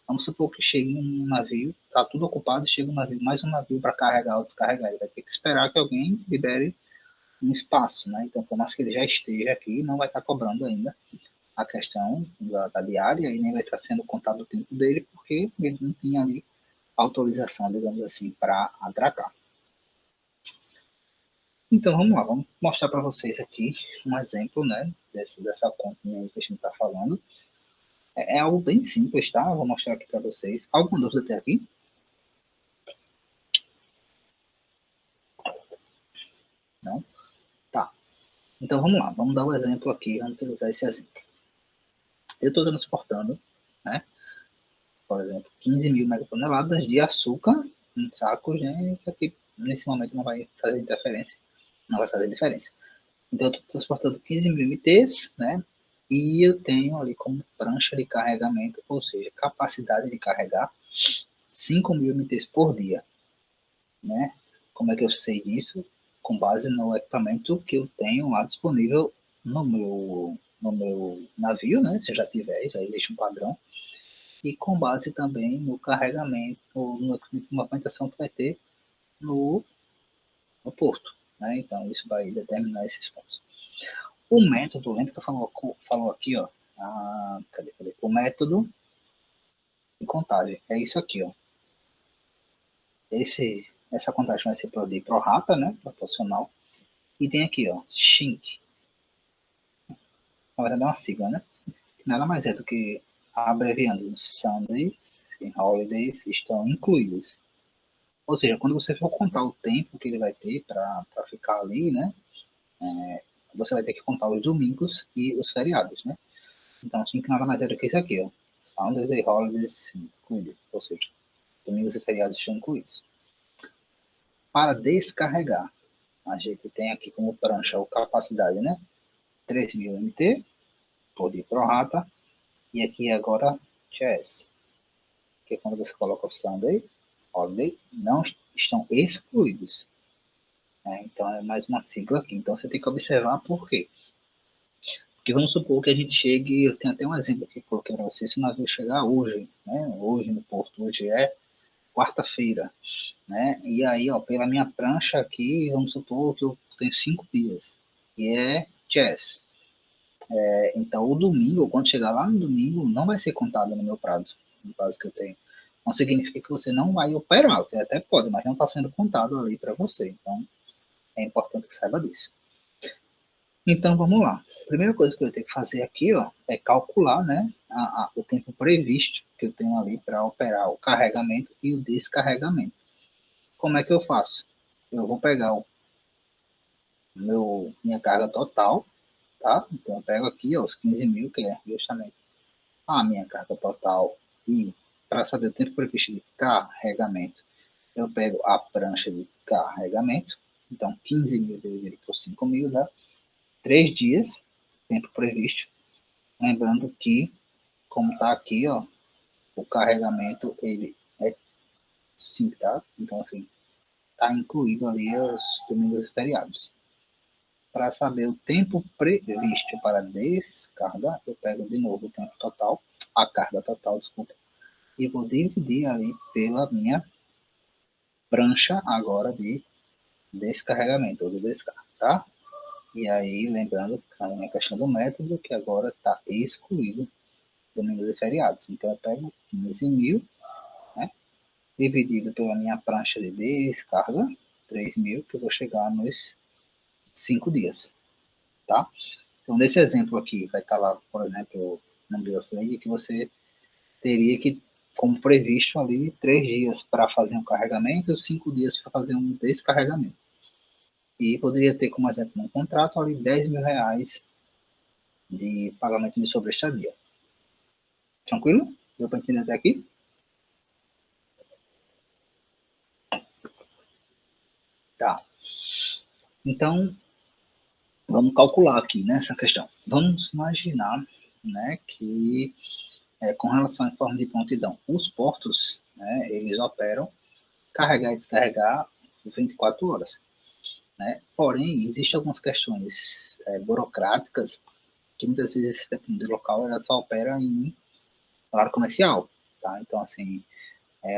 Vamos supor que chegue um navio, está tudo ocupado, chega um navio, mais um navio para carregar ou descarregar. Ele vai ter que esperar que alguém libere um espaço, né? Então, por mais que ele já esteja aqui, não vai estar cobrando ainda a questão da diária e nem vai estar sendo contado o tempo dele, porque ele não tinha ali autorização, digamos assim, para atracar. Então, vamos lá, vamos mostrar para vocês aqui um exemplo, né, dessa conta que a gente está falando. É algo bem simples, tá? Eu vou mostrar aqui para vocês. Alguma dúvida até aqui? Não? Tá. Então vamos lá, vamos dar um exemplo aqui, vamos utilizar esse exemplo. Eu estou transportando, né, por exemplo, 15 mil megatoneladas de açúcar em sacos, né, isso aqui nesse momento não vai fazer interferência, não vai fazer diferença. Então eu estou transportando 15 mil MTs, né, e eu tenho ali como prancha de carregamento, ou seja, capacidade de carregar 5 mil MTs por dia, né. Como é que eu sei disso? Com base no equipamento que eu tenho lá disponível no meu navio, né? Se já tiver, já existe um padrão. E com base também no carregamento, na movimentação que vai ter no, no porto. Né? Então, isso vai determinar esses pontos. O método, lembra que eu falou aqui, ó, cadê? O método de contagem. É isso aqui, ó. Essa contagem vai ser de prorata, né? Proporcional. E tem aqui, ó, SHINK. Na verdade é uma sigla, né? Nada mais é do que abreviando Sundays e Holidays estão incluídos. Ou seja, quando você for contar o tempo que ele vai ter para ficar ali, né? Você vai ter que contar os domingos e os feriados, né? Então, assim, que nada mais é do que isso aqui, ó. Sundays e Holidays incluídos. Ou seja, domingos e feriados estão incluídos. Para descarregar, a gente tem aqui como prancha ou capacidade, né? 3.000 MT por dia pro rata. E aqui agora chess, que é quando você coloca o Sunday, Holiday, não estão excluídos. Né? Então é mais uma sigla aqui. Então você tem que observar por quê. Porque vamos supor que a gente chegue, eu tenho até um exemplo aqui que eu coloquei para você, se o navio chegar hoje, né? Hoje no porto, hoje é quarta-feira, né? E aí, ó, pela minha prancha aqui, vamos supor que eu tenho 5 dias. e é jazz. Então, o domingo, quando chegar lá no domingo, não vai ser contado no prazo que eu tenho. Não significa que você não vai operar, você até pode, mas não está sendo contado ali para você. Então, é importante que saiba disso. Então, vamos lá. A primeira coisa que eu tenho que fazer aqui, ó, é calcular, né, o tempo previsto que eu tenho ali para operar o carregamento e o descarregamento. Como é que eu faço? Eu vou pegar minha carga total, tá? Então, eu pego aqui, ó, os 15 mil, que é justamente a minha carga total. E para saber o tempo previsto de carregamento, eu pego a prancha de carregamento. Então, 15 mil dividido por 5 mil dá 3 dias, tempo previsto. Lembrando que, como está aqui, ó, o carregamento ele é 5, tá? Então, assim, está incluído ali os domingos e feriados. Para saber o tempo previsto para descarga, eu pego de novo o tempo total, a carga total, desculpa, e vou dividir ali pela minha prancha agora de descarregamento, ou de descarga, tá? E aí, lembrando a minha questão do método, que agora está excluído domingos e feriados. Então, eu pego 15 mil, né, dividido pela minha prancha de descarga, 3 mil, que eu vou chegar nos 5 dias, tá? Então, nesse exemplo aqui, vai estar lá, por exemplo, no BioFlag, que você teria que, como previsto ali, 3 dias para fazer um carregamento e 5 dias para fazer um descarregamento. E poderia ter, como exemplo, um contrato ali, 10 mil reais de pagamento de sobreestadia. Tranquilo? Deu para entender até aqui? Tá. Então, vamos calcular aqui nessa questão. Vamos imaginar, né, que com relação à forma de prontidão, os portos, né, eles operam carregar e descarregar 24 horas. Né? Porém, existem algumas questões burocráticas que muitas vezes, dependendo do local, ela só opera em horário comercial. Tá? Então, assim,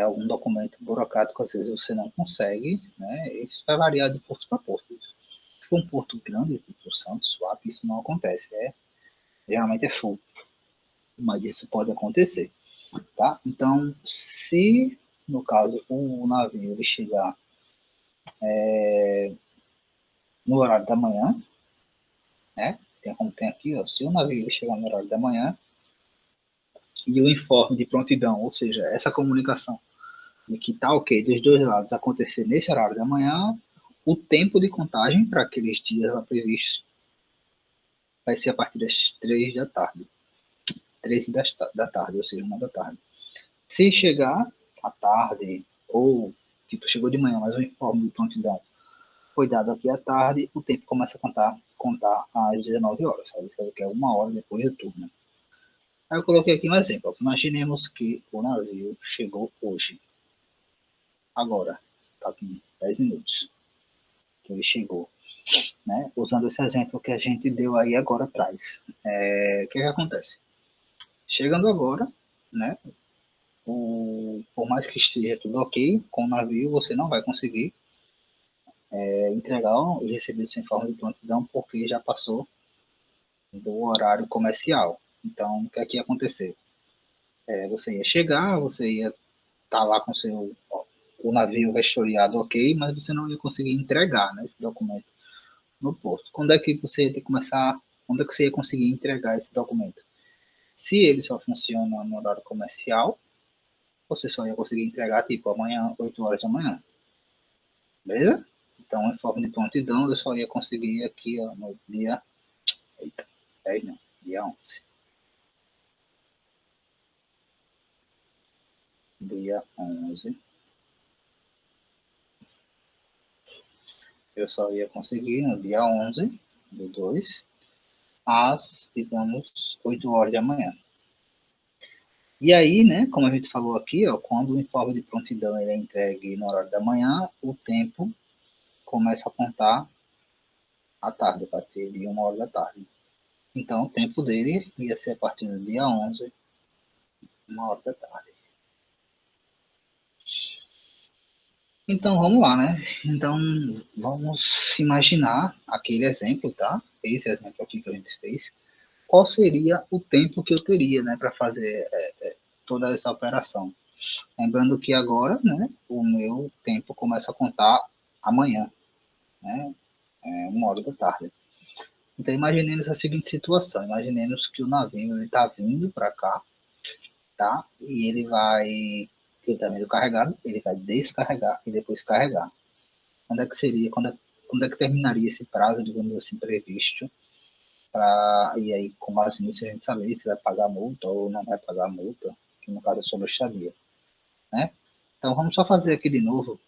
algum documento burocrático, às vezes você não consegue, né? Isso vai variar de porto para porto. Se for um porto grande, tipo Santos, Suape, isso não acontece. Geralmente é full, mas isso pode acontecer. Tá? Então, se, no caso, o navio ele chegar no horário da manhã, né? Tem como tem aqui, ó, se o navio ele chegar no horário da manhã e o informe de prontidão, ou seja, essa comunicação de que tá ok dos dois lados acontecer nesse horário da manhã, o tempo de contagem para aqueles dias lá previstos vai ser a partir das 3 da tarde. 13 da tarde, ou seja, 1 da tarde. Se chegar à tarde, ou tipo, chegou de manhã, mas o informe de prontidão foi dado aqui à tarde, o tempo começa a contar às 19 horas, sabe? Que é 1 hora depois do turno. Aí eu coloquei aqui um exemplo. Imaginemos que o navio chegou hoje. Agora, está com 10 minutos que ele chegou. Né? Usando esse exemplo que a gente deu aí agora atrás. O que acontece? Chegando agora, né? Por mais que esteja tudo ok com o navio, você não vai conseguir entregar e receber seu informe de prontidão porque já passou do horário comercial. Então, o que aqui ia acontecer? Você ia chegar, você ia estar lá com o navio vistoriado ok, mas você não ia conseguir entregar, né, esse documento no porto. Quando é que você ia ter que começar, quando é que você ia conseguir entregar esse documento? Se ele só funciona no horário comercial, você só ia conseguir entregar tipo amanhã, 8 horas da manhã. Beleza? Então, em forma de prontidão, eu só ia conseguir aqui ó, no dia. Eita, 10 não, dia 11. Dia 11. Eu só ia conseguir no dia 11 do 2, às, digamos, 8 horas da manhã. E aí, né, como a gente falou aqui, ó, quando o informe de prontidão ele é entregue no horário da manhã, o tempo começa a contar à tarde, a partir de 1 hora da tarde. Então, o tempo dele ia ser a partir do dia 11, 1 hora da tarde. Então, vamos lá, né? Então, vamos imaginar aquele exemplo, tá? Esse exemplo aqui que a gente fez. Qual seria o tempo que eu teria, né, para fazer toda essa operação? Lembrando que agora, né, o meu tempo começa a contar amanhã, né? 1 hora da tarde. Então, imaginemos a seguinte situação. Imaginemos que o navio está vindo para cá, tá? E ele está vindo carregado, ele vai descarregar e depois carregar. Quando é que seria, quando é que terminaria esse prazo, digamos assim, previsto? E aí, com base nisso, a gente saber se vai pagar multa ou não vai pagar multa, que no caso é sobre a estadia, né? Então, vamos só fazer aqui de novo.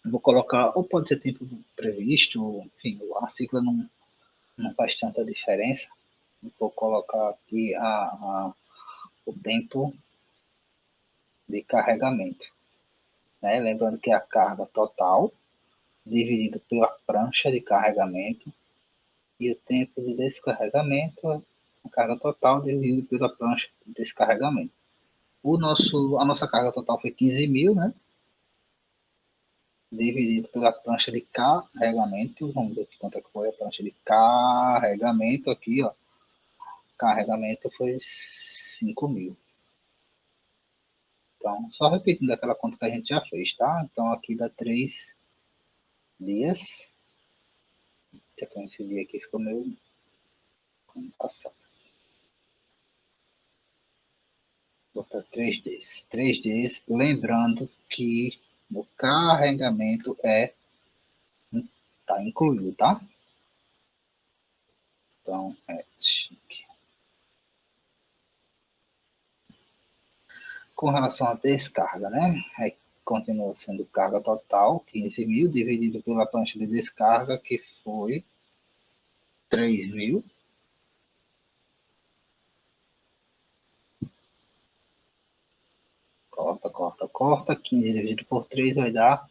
Eu vou colocar, ou pode ser tempo previsto, ou, enfim, a sigla não faz tanta diferença. Vou colocar aqui o tempo de carregamento, né? Lembrando que é a carga total dividido pela prancha de carregamento e o tempo de descarregamento é a carga total dividido pela prancha de descarregamento. A nossa carga total foi 15 mil, né? Dividido pela prancha de carregamento. Vamos ver quanto é que foi a prancha de carregamento aqui, ó. Carregamento foi 5 mil. Então, só repetindo aquela conta que a gente já fez, tá? Então, aqui dá 3 dias. Deixa eu coincidir aqui, ficou meio passado. Vou botar 3 dias. 3 dias, lembrando que o carregamento tá incluído, tá? Então, com relação à descarga, né? Aí continua sendo carga total, 15 mil, dividido pela prancha de descarga, que foi 3 mil. Corta, corta, corta. 15 dividido por 3 vai dar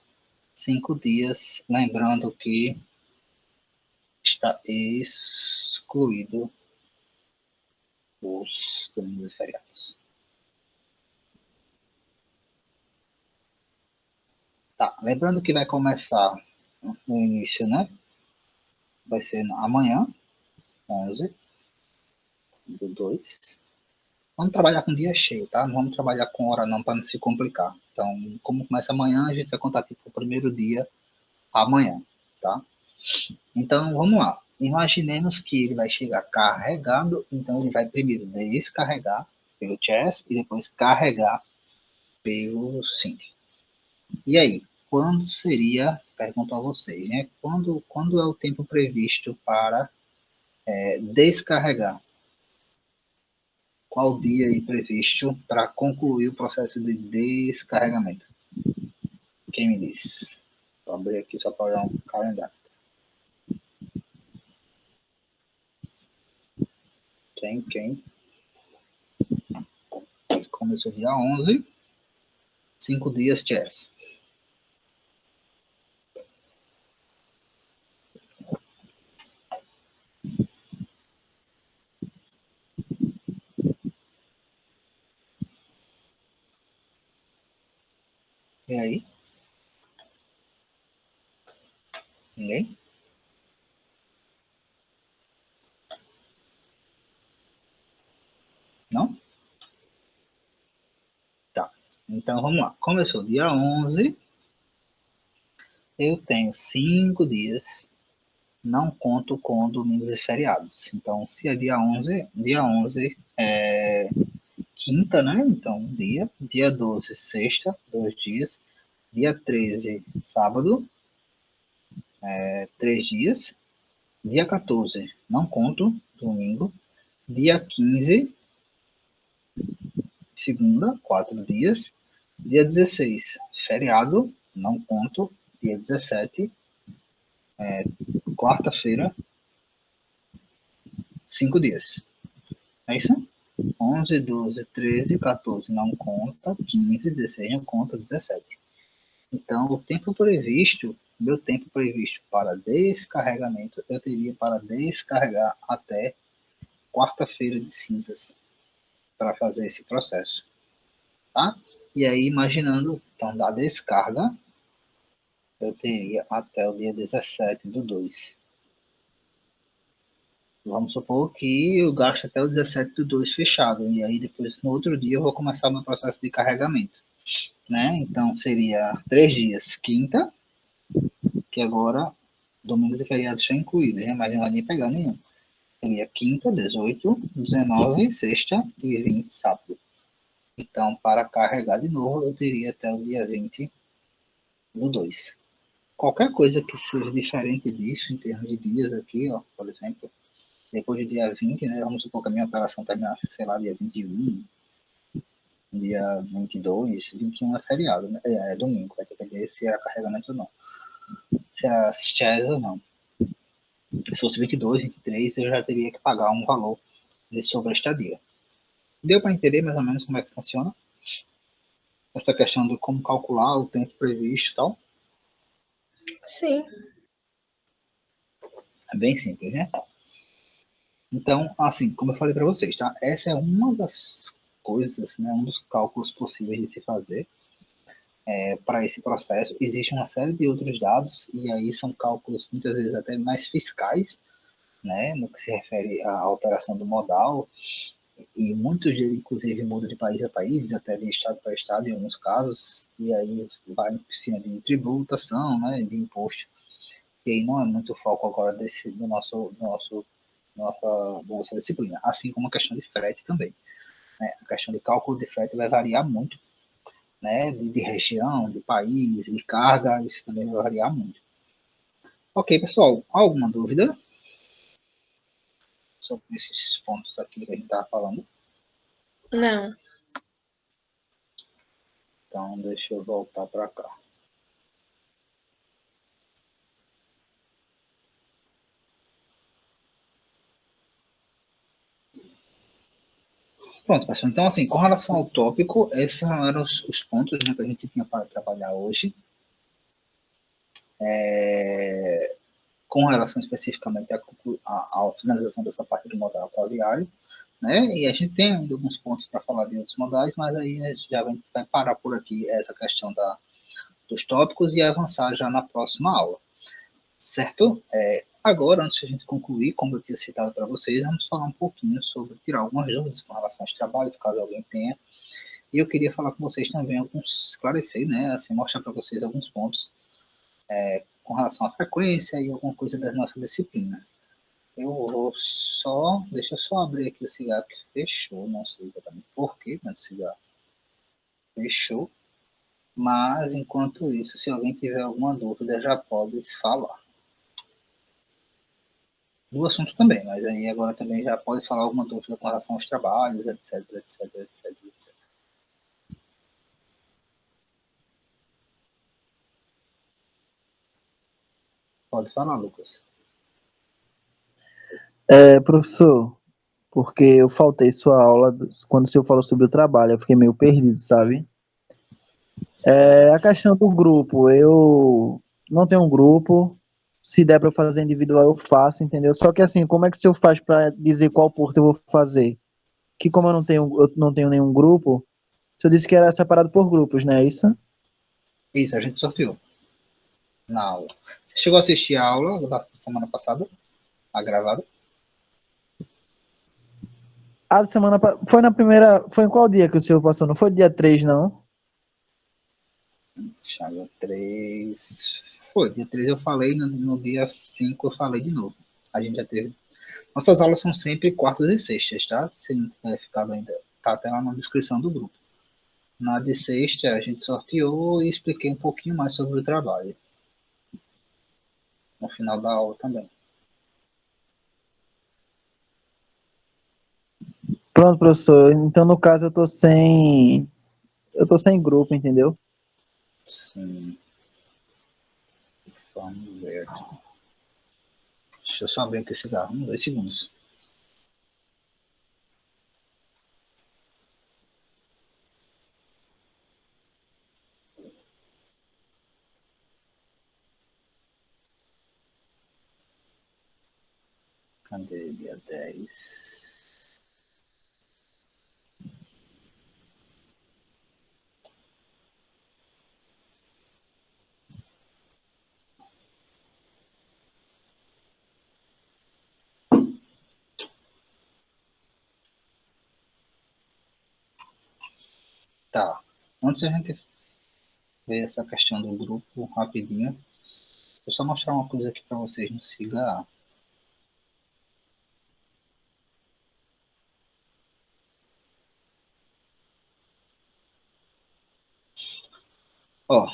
5 dias. Lembrando que está excluído os domingos e feriados. Tá, lembrando que vai começar no início, né? Vai ser amanhã, 11/2. Vamos trabalhar com dia cheio, tá? Não vamos trabalhar com hora não, para não se complicar. Então, como começa amanhã, a gente vai contar tipo o primeiro dia amanhã, tá? Então, vamos lá. Imaginemos que ele vai chegar carregado, então ele vai primeiro descarregar pelo chess e depois carregar pelo sync. E aí, quando seria, pergunto a vocês, né? Quando é o tempo previsto para descarregar? Qual dia aí previsto para concluir o processo de descarregamento? Quem me diz? Vou abrir aqui só para olhar um calendário. Quem? Começou dia 11, 5 dias chess. E aí? Ninguém? Não? Tá. Então vamos lá. Começou dia 11. Eu tenho 5 dias. Não conto com domingos e feriados. Então, se é dia 11 é quinta, né? Então, um dia. Dia 12, sexta, 2 dias. Dia 13, sábado, 3 dias. Dia 14, não conto, domingo. Dia 15, segunda, 4 dias. Dia 16, feriado, não conto. Dia 17, quarta-feira, 5 dias. É isso? 11, 12, 13, 14 não conta. 15, 16 não conta. 17. Então, meu tempo previsto para descarregamento, eu teria para descarregar até quarta-feira de cinzas para fazer esse processo, tá? E aí, imaginando, então, da descarga, eu teria até o dia 17/2. Vamos supor que eu gasto até o 17/2 fechado, e aí depois, no outro dia, eu vou começar o meu processo de carregamento, né? Então, seria 3 dias. Quinta, que agora, domingos e feriados estão incluídos, né? Mas não vai nem pegar nenhum. Seria quinta, 18, 19, sexta e 20, sábado. Então, para carregar de novo, eu teria até o dia 20/2. Qualquer coisa que seja diferente disso, em termos de dias aqui, ó, por exemplo, depois do dia 20, né, vamos supor que a minha operação terminasse, sei lá, dia 21, dia 22, 21 é feriado, né? É domingo, vai depender se era carregamento ou não. Se era chess ou não. Se fosse 22, 23, eu já teria que pagar um valor de sobre a estadia. Deu para entender mais ou menos como é que funciona? Essa questão de como calcular o tempo previsto e tal? Sim. É bem simples, né? Então, assim, como eu falei para vocês, tá? Essa é uma das coisas, né, um dos cálculos possíveis de se fazer para esse processo. Existe uma série de outros dados, e aí são cálculos muitas vezes até mais fiscais, né, no que se refere à operação do modal, e muitos deles, inclusive, mudam de país a país, até de estado para estado em alguns casos, e aí vai em cima de tributação, né, de imposto, e aí não é muito foco agora do nossa disciplina, assim como a questão de frete também. Né? A questão de cálculo de frete vai variar muito, né, de região, de país, de carga, isso também vai variar muito. Ok, pessoal, alguma dúvida sobre esses pontos aqui que a gente estava falando? Não. Então, deixa eu voltar para cá. Pronto, pessoal. Então, assim, com relação ao tópico, esses eram os pontos, né, que a gente tinha para trabalhar hoje. Com relação especificamente à finalização dessa parte do modal aquaviário, né? E a gente tem ainda alguns pontos para falar de outros modais, mas aí a gente já vai parar por aqui essa questão dos tópicos e avançar já na próxima aula, certo? Agora, antes de a gente concluir, como eu tinha citado para vocês, vamos falar um pouquinho sobre tirar algumas dúvidas com relação aos trabalhos, caso alguém tenha. E eu queria falar com vocês também, esclarecer, né? Assim, mostrar para vocês alguns pontos com relação à frequência e alguma coisa da nossa disciplina. Eu vou só, deixa eu só abrir aqui o cigarro que fechou, não sei exatamente porquê, mas o cigarro fechou. Mas, enquanto isso, se alguém tiver alguma dúvida, já pode falar. Do assunto também, mas aí agora também já pode falar alguma dúvida com relação aos trabalhos, etc, etc, etc, etc. Pode falar, Lucas. Professor, porque eu faltei sua aula quando o senhor falou sobre o trabalho, eu fiquei meio perdido, sabe? A questão do grupo, eu não tenho um grupo, se der para fazer individual eu faço, entendeu? Só que assim, como é que o senhor faz para dizer qual porto eu vou fazer? Que como eu não tenho nenhum grupo, o senhor disse que era separado por grupos, né? É isso? Isso, a gente sorteou na aula. Você chegou a assistir a aula da semana passada? A gravada? Foi na primeira. Foi em qual dia que o senhor passou? Não foi dia 3 não? Dia 3. Foi, dia 3 eu falei, no dia 5 eu falei de novo. A gente já teve. Nossas aulas são sempre quartas e sextas, tá? Se não tiver ficado ainda, tá até lá na descrição do grupo. Na de sexta a gente sorteou e expliquei um pouquinho mais sobre o trabalho. No final da aula também. Pronto, professor. Então, no caso, eu tô sem. Eu tô sem grupo, entendeu? Sim. Vamos ver aqui. Deixa eu só abrir aqui esse cigarro. 2 segundos. Cadê dia 10? Tá. Antes a gente ver essa questão do grupo rapidinho, vou só mostrar uma coisa aqui para vocês no Siga. Ó,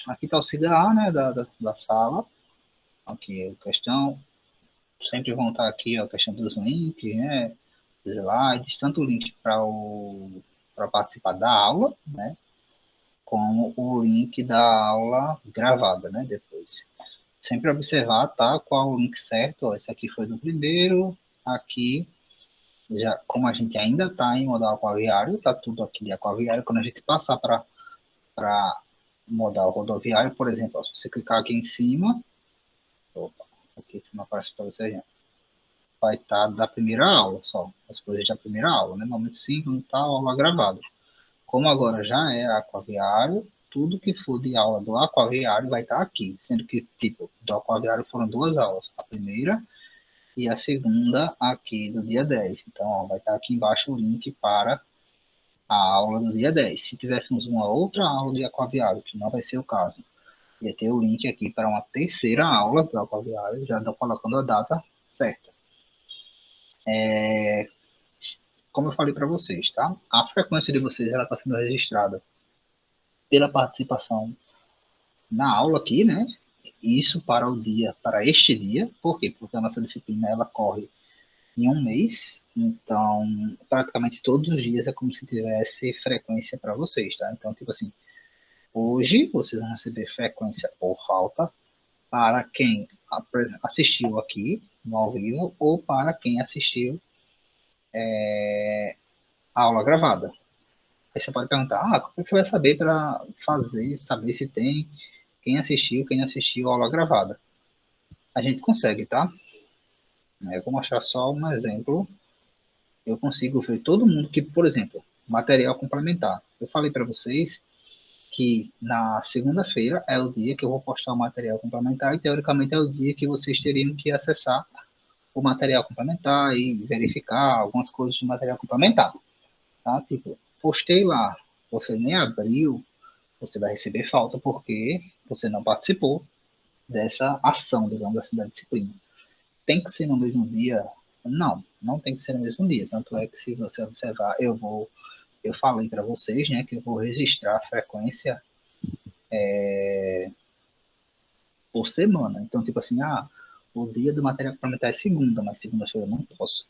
aqui está o Siga A, né, da sala. Aqui a questão, sempre vão estar aqui a questão dos links, né, slides, tanto o link para participar da aula, né, como o link da aula gravada, né, depois. Sempre observar, tá, qual o link certo. Ó, esse aqui foi do primeiro, aqui, já, como a gente ainda está em modal aquaviário, tá tudo aqui de aquaviário, quando a gente passar para modal rodoviário, por exemplo, ó, se você clicar aqui em cima, opa, aqui se não aparece para você já, vai estar da primeira aula só, as coisas da primeira aula, né, momento 5, e tal, aula gravada. Como agora já é aquaviário, tudo que for de aula do aquaviário vai estar aqui, sendo que, tipo, do aquaviário foram 2 aulas, a primeira e a segunda aqui do dia 10. Então, ó, vai estar aqui embaixo o link para a aula do dia 10. Se tivéssemos uma outra aula de aquaviário, que não vai ser o caso, ia ter o link aqui para uma terceira aula do aquaviário, já estou colocando a data certa. Como eu falei para vocês, tá? A frequência de vocês ela está sendo registrada pela participação na aula aqui, né? Isso para este dia. Por quê? Porque a nossa disciplina ela corre em um mês, então praticamente todos os dias é como se tivesse frequência para vocês, tá? Então, tipo assim, hoje vocês vão receber frequência ou falta para quem assistiu aqui no ao vivo ou para quem assistiu a aula gravada. Aí você pode perguntar, como é que você vai saber para saber se tem quem não assistiu a aula gravada? A gente consegue, tá? Eu vou mostrar só um exemplo. Eu consigo ver todo mundo que, por exemplo, material complementar. Eu falei para vocês que na segunda-feira é o dia que eu vou postar o material complementar e, teoricamente, é o dia que vocês teriam que acessar o material complementar e verificar algumas coisas de material complementar. Tá? Tipo, postei lá, você nem abriu, você vai receber falta porque você não participou dessa ação, digamos assim, da disciplina. Tem que ser no mesmo dia? Não, não tem que ser no mesmo dia. Tanto é que se você observar, eu falei para vocês, né, que eu vou registrar a frequência por semana. Então, tipo assim, o dia do material complementar é segunda, mas segunda-feira eu não posso.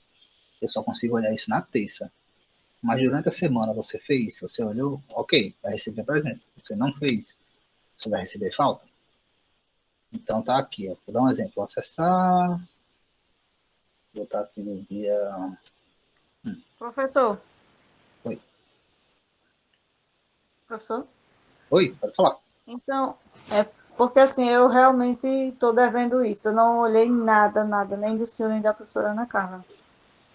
Eu só consigo olhar isso na terça. Mas durante a semana você fez, se você olhou, ok, vai receber presença. Se você não fez, você vai receber falta. Então tá aqui, ó. Vou dar um exemplo. Vou acessar, vou botar aqui no dia. Professor, Oi. professor? Oi, pode falar. Então, é porque assim, eu realmente estou devendo isso. Eu não olhei nada, nada, nem do senhor, nem da professora Ana Carla,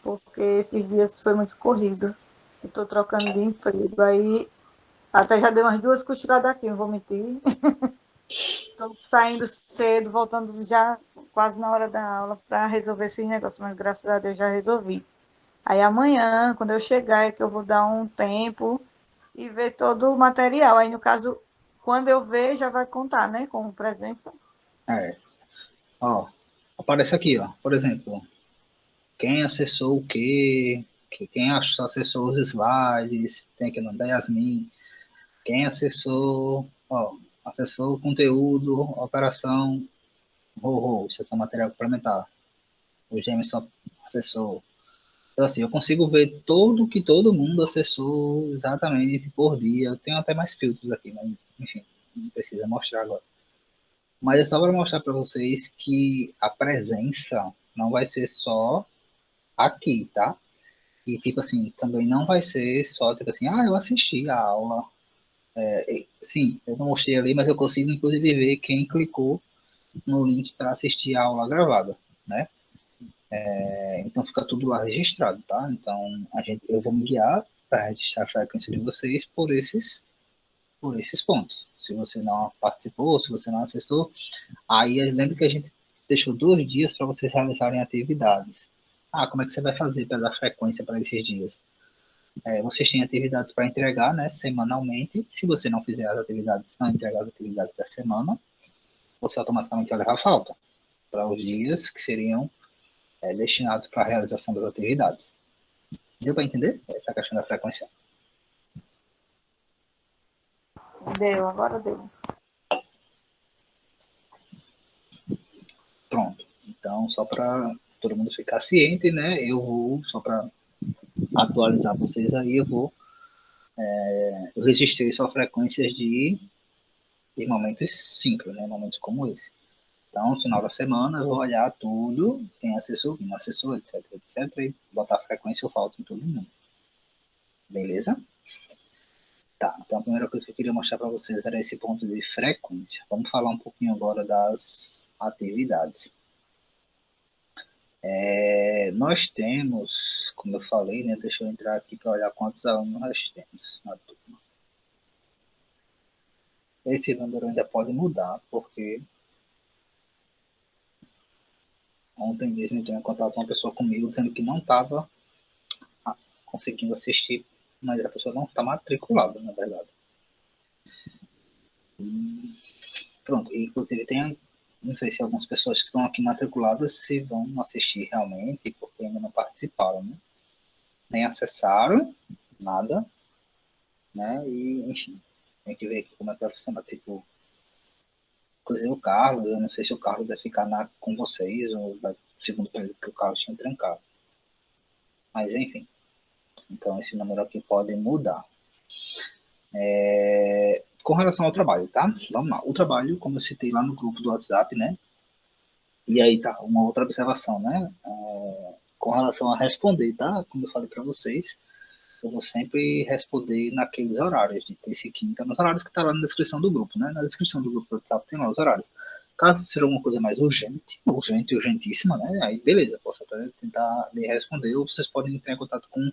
porque esses dias foi muito corrido. Estou trocando de emprego, aí até já dei umas 2 costuradas aqui, não vou mentir. Estou saindo cedo, voltando já quase na hora da aula para resolver esses negócios, mas graças a Deus já resolvi. Aí amanhã, quando eu chegar, é que eu vou dar um tempo e ver todo o material. Aí, no caso, quando eu ver, já vai contar, né? Com presença. É, ó, aparece aqui, ó. Por exemplo, quem acessou o quê? Quem acessou os slides, tem aqui no da Yasmin. Quem acessou, ó, acessou o conteúdo, operação, isso aqui é um material complementar. O Jameson acessou. Então, assim, eu consigo ver tudo que todo mundo acessou exatamente por dia. Eu tenho até mais filtros aqui, mas, enfim, não precisa mostrar agora. Mas é só para mostrar para vocês que a presença não vai ser só aqui, tá? E, tipo assim, também não vai ser só, tipo assim, eu assisti a aula. Sim, eu não mostrei ali, mas eu consigo, inclusive, ver quem clicou no link para assistir a aula gravada, né? Então, fica tudo lá registrado, tá? Então, eu vou me guiar para registrar a frequência de vocês por esses pontos. Se você não participou, se você não acessou, aí lembra que a gente deixou 2 dias para vocês realizarem atividades. Como é que você vai fazer para dar frequência para esses dias? Vocês têm atividades para entregar, né, semanalmente. Se você não fizer as atividades, não entregar as atividades da semana, você automaticamente vai levar falta para os dias que seriam destinados para a realização das atividades. Deu para entender essa questão da frequência? Deu, agora deu. Pronto. Então, só para todo mundo ficar ciente, né? Eu vou, só para atualizar vocês aí, eu registrei só frequências de momentos síncronos, né? Momentos como esse. Então, no final da semana, eu vou olhar tudo, quem acessou, quem não acessou, etc, etc, e botar a frequência ou falta em todo mundo. Beleza? Tá, então a primeira coisa que eu queria mostrar para vocês era esse ponto de frequência. Vamos falar um pouquinho agora das atividades. Nós temos, como eu falei, né? Deixa eu entrar aqui para olhar quantos alunos nós temos na turma. Esse número ainda pode mudar, porque ontem mesmo eu entrei em contato com uma pessoa comigo dizendo que não estava conseguindo assistir, mas a pessoa não está matriculada, na verdade. Pronto, inclusive tem, não sei se algumas pessoas que estão aqui matriculadas se vão assistir realmente, porque ainda não participaram, né? Nem acessaram, nada, né? E, enfim, tem que ver aqui como é que vai funcionar. Tipo, inclusive o Carlos, eu não sei se o Carlos vai ficar com vocês, ou vai, segundo período que o Carlos tinha trancado. Mas, enfim, então esse número aqui pode mudar. Com relação ao trabalho, tá? Vamos lá. O trabalho, como eu citei lá no grupo do WhatsApp, né? E aí tá, uma outra observação, né? Com relação a responder, tá? Como eu falei para vocês, eu vou sempre responder naqueles horários, de terça e quinta, nos horários que tá lá na descrição do grupo, né? Na descrição do grupo do WhatsApp tem lá os horários. Caso seja alguma coisa mais urgente, urgentíssima, né? Aí beleza, posso até tentar lhe responder, ou vocês podem entrar em contato com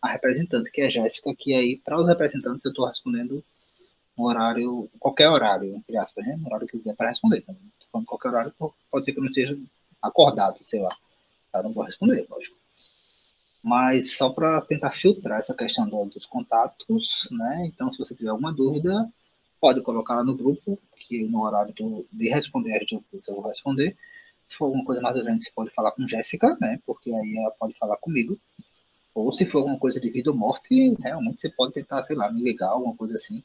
a representante, que é a Jéssica, que aí, para os representantes, eu estou respondendo no horário, qualquer horário, entre aspas, né? No horário que eu quiser para responder. Então, falando qualquer horário, pode ser que eu não esteja acordado, sei lá. Eu não vou responder, lógico. Mas só para tentar filtrar essa questão dos contatos, né? Então, se você tiver alguma dúvida, pode colocar lá no grupo, que no horário de responder as dúvidas eu vou responder. Se for alguma coisa mais urgente, você pode falar com Jéssica, né? Porque aí ela pode falar comigo. Ou se for alguma coisa de vida ou morte, realmente você pode tentar, sei lá, me ligar, alguma coisa assim.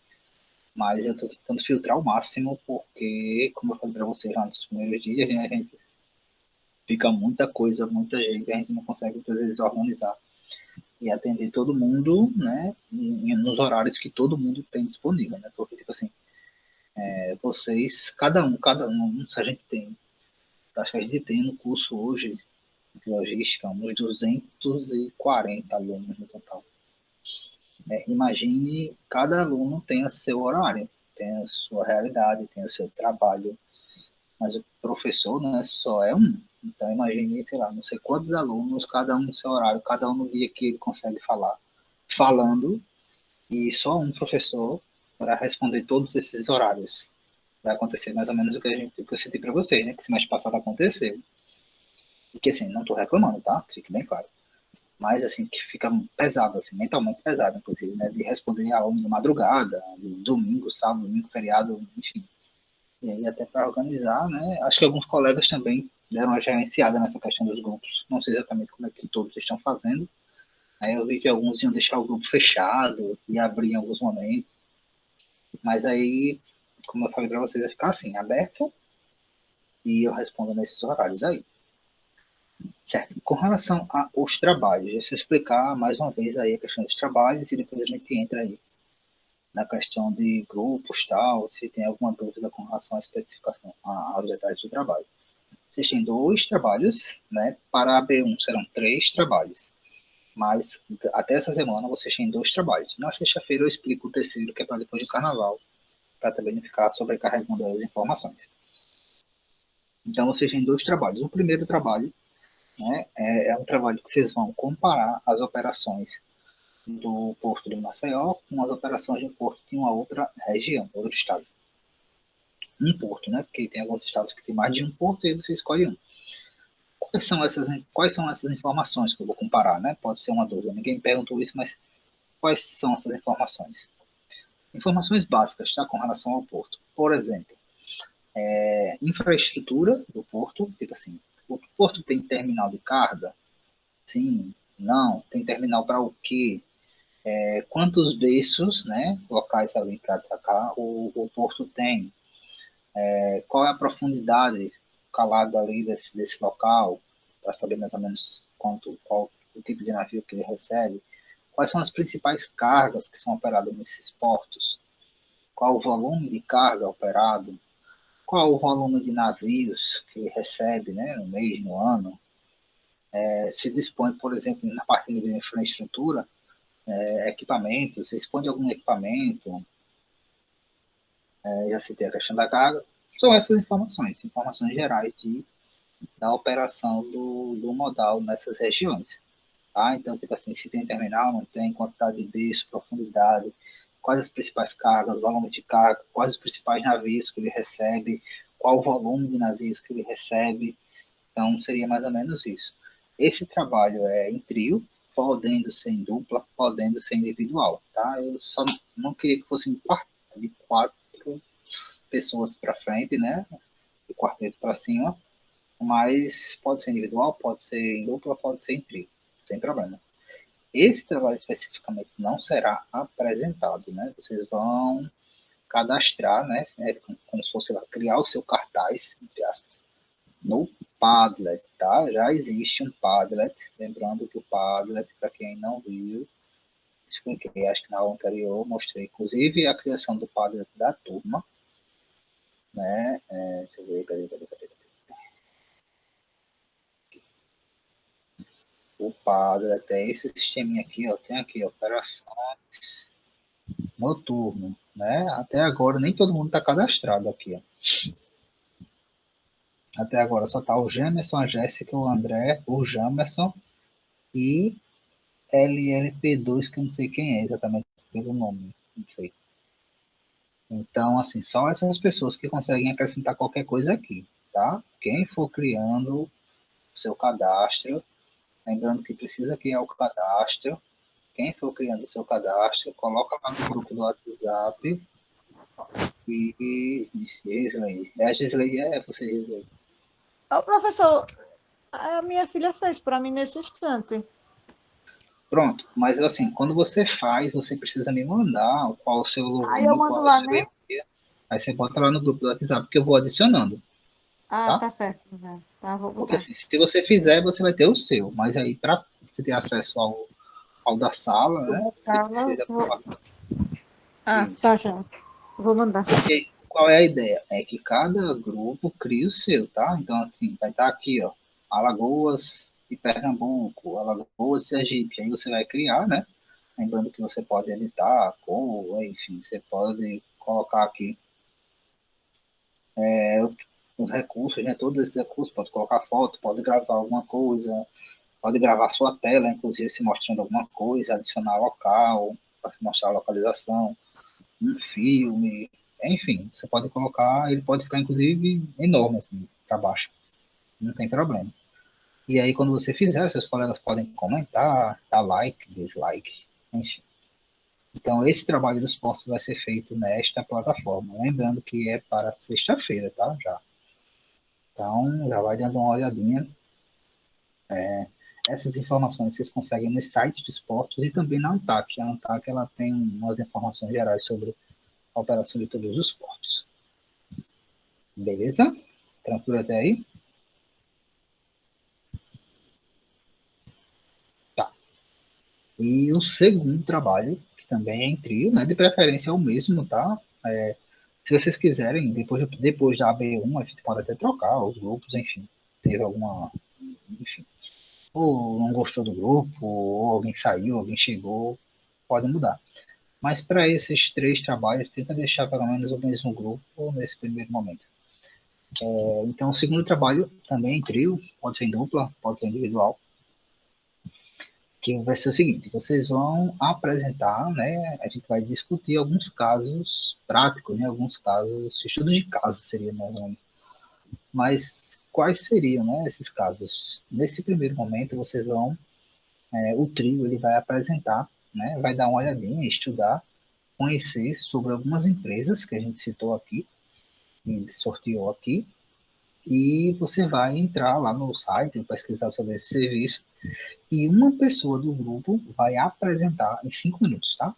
Mas eu estou tentando filtrar ao máximo, porque, como eu falei para vocês lá nos primeiros dias, né, a gente fica muita coisa, muita gente, a gente não consegue muitas vezes organizar e atender todo mundo, né, nos horários que todo mundo tem disponível, né, porque, tipo assim, vocês, cada um, se a gente tem, acho que a gente tem no curso hoje de logística uns 240 alunos no total. Imagine, cada aluno tem o seu horário, tem a sua realidade, tem o seu trabalho, mas o professor, né, só é um. Então, imagine, sei lá, não sei quantos alunos, cada um no seu horário, cada um no dia que ele consegue falar, falando, e só um professor para responder todos esses horários. Vai acontecer mais ou menos o que, que eu citei para vocês, né, que semestre passado aconteceu. E que, assim, não estou reclamando, tá? Fique bem claro. Mas, assim, que fica pesado, assim, mentalmente pesado, inclusive, né, de responder a aula de madrugada, de domingo, sábado, domingo, feriado, enfim. E aí, até para organizar, né? Acho que alguns colegas também deram uma gerenciada nessa questão dos grupos. Não sei exatamente como é que todos estão fazendo. Aí eu vi que alguns iam deixar o grupo fechado e abrir em alguns momentos. Mas aí, como eu falei para vocês, vai ficar assim, aberto e eu respondo nesses horários aí. Certo. Com relação aos trabalhos, deixa eu explicar mais uma vez aí a questão dos trabalhos e depois a gente entra aí na questão de grupos, tal, se tem alguma dúvida com relação à especificação, aos detalhes do trabalho. Vocês têm 2 trabalhos, né? Para a B1 serão 3 trabalhos. Mas até essa semana vocês têm 2 trabalhos. Na sexta-feira eu explico o terceiro, que é para depois do carnaval, para também não ficar sobrecarregando as informações. Então vocês têm 2 trabalhos. O primeiro trabalho, né, é um trabalho que vocês vão comparar as operações do Porto de Maceió com as operações do Porto de uma outra região, outro estado. Um porto, né? Porque tem alguns estados que tem mais de um porto e aí você escolhe um. Quais são essas informações que eu vou comparar, né? Pode ser uma dúvida. Ninguém me perguntou isso, mas quais são essas informações? Informações básicas, tá, com relação ao porto. Por exemplo, infraestrutura do porto, tipo assim, o porto tem terminal de carga? Sim, não. Tem terminal para o quê? Quantos berços, né, locais ali para atracar o porto tem? Qual é a profundidade calada ali desse local, para saber mais ou menos qual o tipo de navio que ele recebe? Quais são as principais cargas que são operadas nesses portos? Qual o volume de carga operado? Qual o volume de navios que ele recebe, né, no mês, no ano? Se dispõe, por exemplo, na parte de infraestrutura, equipamento, se dispõe de algum equipamento, já citei a questão da carga, são essas informações gerais da operação do modal nessas regiões. Tá? Então, tipo assim, se tem terminal, não tem, quantidade de berço, profundidade, quais as principais cargas, volume de carga, quais os principais navios que ele recebe, qual o volume de navios que ele recebe. Então, seria mais ou menos isso. Esse trabalho é em trio, podendo ser em dupla, podendo ser individual. Tá? Eu só não queria que fosse de 4 pessoas para frente, né? De quarteto para cima, mas pode ser individual, pode ser em dupla, pode ser em trio, sem problema. Esse trabalho especificamente não será apresentado, né? Vocês vão cadastrar, né? Como se fosse lá, criar o seu cartaz, entre aspas, no Padlet, tá? Já existe um Padlet, lembrando que o Padlet, para quem não viu, expliquei, acho que na aula anterior, mostrei, inclusive, a criação do Padlet da turma, né? Deixa eu ver, cadê? O Padlet tem esse sisteminha aqui, ó, tem aqui, operações noturno, né? Até agora nem todo mundo está cadastrado aqui, ó. Até agora só tá o Jamerson, a Jéssica, o André, o Jamerson e LLP2, que eu não sei quem é exatamente pelo nome, não sei. Então, assim, só essas pessoas que conseguem acrescentar qualquer coisa aqui, tá? Quem for criando o seu cadastro, lembrando que precisa criar o cadastro, quem for criando o seu cadastro, coloca lá no grupo do WhatsApp e Gisley. É a Gisley, você, Gisley. Ô, professor, a minha filha fez para mim nesse instante. Pronto, mas assim, quando você faz, você precisa me mandar qual o seu Aí eu login, mando qual o lá, seu né? e-mail. Aí você bota lá no grupo do WhatsApp que eu vou adicionando, Ah, tá? tá certo. Já. Tá, vou Porque botar. assim, se você fizer, você vai ter o seu. Mas aí, para você ter acesso ao da sala, Vou né? Você botar lá. precisa colocar Ah, isso. tá, já. Vou mandar. Porque qual é a ideia? É que cada grupo cria o seu, tá? Então, assim, vai estar aqui, ó, Alagoas e Pernambuco, Alagoas e Sergipe. Aí você vai criar, né? Lembrando que você pode editar a cor, enfim, você pode colocar aqui os recursos, né? Todos esses recursos, pode colocar foto, pode gravar alguma coisa, pode gravar sua tela, inclusive se mostrando alguma coisa, adicionar local, para mostrar a localização, um filme, enfim, você pode colocar, ele pode ficar inclusive enorme assim, para baixo, não tem problema. E aí quando você fizer, seus colegas podem comentar, dar like, dislike, enfim. Então, esse trabalho dos portos vai ser feito nesta plataforma. Lembrando que é para sexta-feira, tá? Já. Então, já vai dando uma olhadinha. Essas informações vocês conseguem no site dos portos e também na ANTAC. A ANTAC ela tem umas informações gerais sobre a operação de todos os portos. Beleza? Tranquilo até aí? Tá. E o segundo trabalho, que também é em trio, né? De preferência é o mesmo, tá? Se vocês quiserem, depois da AB1, a gente pode até trocar os grupos, enfim. Teve alguma. Enfim. Ou não gostou do grupo, ou alguém saiu, alguém chegou, pode mudar. Mas para esses três trabalhos, tenta deixar pelo menos o mesmo grupo nesse primeiro momento. Então, o segundo trabalho também é em trio, pode ser em dupla, pode ser individual, que vai ser o seguinte: vocês vão apresentar, né? A gente vai discutir alguns casos práticos, né? Alguns casos, estudos de casos seria mais ou menos. Mas quais seriam, né, esses casos? Nesse primeiro momento, vocês vão, o trio ele vai apresentar né? Vai dar uma olhadinha, estudar, conhecer sobre algumas empresas que a gente citou aqui, e sorteou aqui, e você vai entrar lá no site, pesquisar sobre esse serviço, e uma pessoa do grupo vai apresentar em 5 minutos, tá?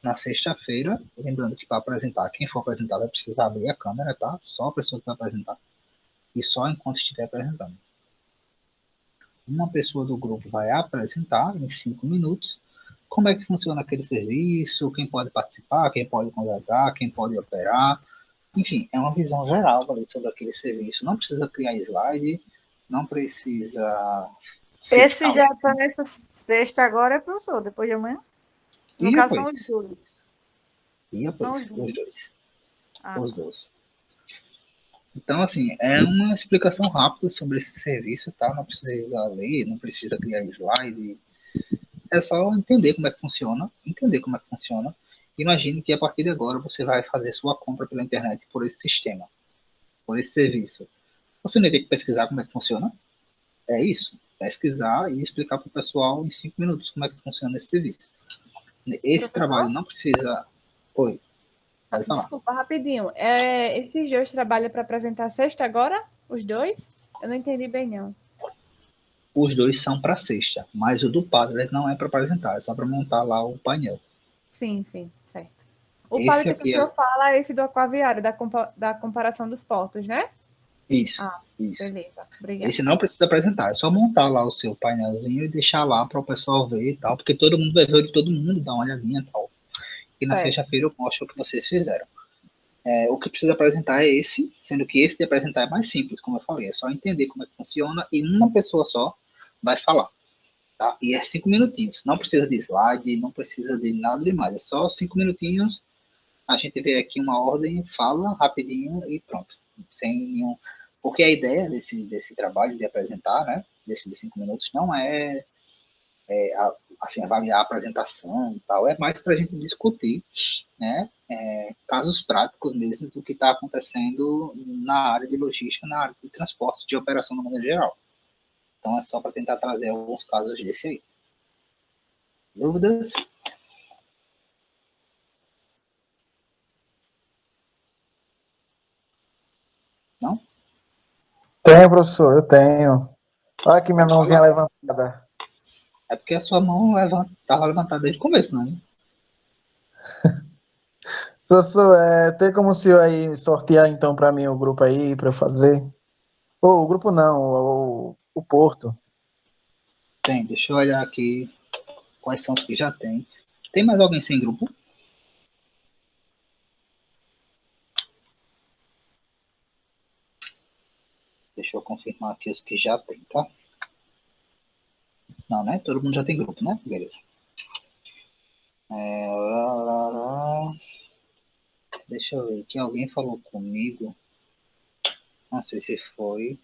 Na sexta-feira, lembrando que para apresentar, quem for apresentar vai precisar abrir a câmera, tá? Só a pessoa que vai apresentar. E só enquanto estiver apresentando. Uma pessoa do grupo vai apresentar em 5 minutos como é que funciona aquele serviço, quem pode participar, quem pode contratar, quem pode operar. Enfim, é uma visão geral sobre aquele serviço. Não precisa criar slide, não precisa Esse citar. já está nessa sexta agora, professor, depois de amanhã? No E caso, são depois? os dois. E São depois? os Os dois. dois. Ah, Os tá. dois. Então, assim, é uma explicação rápida sobre esse serviço, tá? Não precisa ler, não precisa criar slide. É só entender como é que funciona, entender como é que funciona. Imagine que a partir de agora você vai fazer sua compra pela internet por esse sistema, por esse serviço. Você não tem que pesquisar como é que funciona? É isso. Pesquisar e explicar para o pessoal em 5 minutos como é que funciona esse serviço. Esse trabalho Professor? não precisa. Oi, pode falar. Desculpa, rapidinho. Esses dois trabalham para apresentar sexta agora? Os dois? Eu não entendi bem, não. Os dois são para sexta, mas o do Padre não é para apresentar, é só para montar lá o painel. Sim, sim, certo. O Esse pallet que o aqui é. senhor fala é esse do aquaviário, da comparação dos portos, né? Isso, Ah, isso. beleza. Obrigada. Esse não precisa apresentar, é só montar lá o seu painelzinho e deixar lá para o pessoal ver e tal, porque todo mundo vai ver o de todo mundo, dar uma olhadinha e tal. E na Certo. sexta-feira eu mostro o que vocês fizeram. O que precisa apresentar é esse, sendo que esse de apresentar é mais simples, como eu falei, é só entender como é que funciona e uma pessoa só vai falar, tá? E é 5 minutinhos, não precisa de slide, não precisa de nada demais, é só 5 minutinhos, a gente vê aqui uma ordem, fala rapidinho e pronto, sem nenhum... Porque a ideia desse trabalho de apresentar, né, desse de 5 minutos, não assim, avaliar a apresentação e tal, é mais para a gente discutir, né, casos práticos mesmo do que está acontecendo na área de logística, na área de transporte, de operação de maneira geral. Então é só para tentar trazer alguns casos desse aí. Dúvidas? Não? Tenho, professor, eu tenho. Olha aqui minha Pode mãozinha falar. levantada. É porque a sua mão estava levantada desde o começo, não é? Professor, tem como o senhor aí sortear então para mim o grupo aí para eu fazer? Ou o grupo não, o Porto. Tem, deixa eu olhar aqui quais são os que já tem. Tem mais alguém sem grupo? Deixa eu confirmar aqui os que já tem, tá? Não, né? Todo mundo já tem grupo, né? Beleza. Deixa eu ver. Tinha alguém falou comigo. Não sei se foi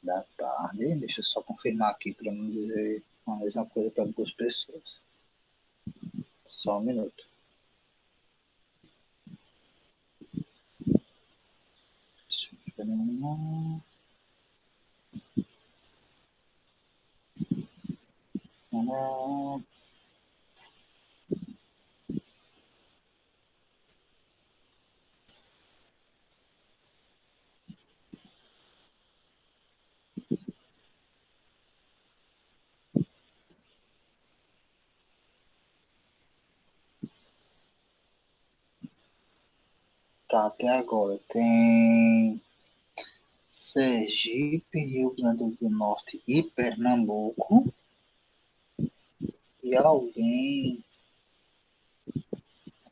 da tarde. Deixa eu só confirmar aqui para não dizer a mesma coisa para duas pessoas. Só um minuto. Tá, até agora. Tem Sergipe, Rio Grande do Norte e Pernambuco. E alguém,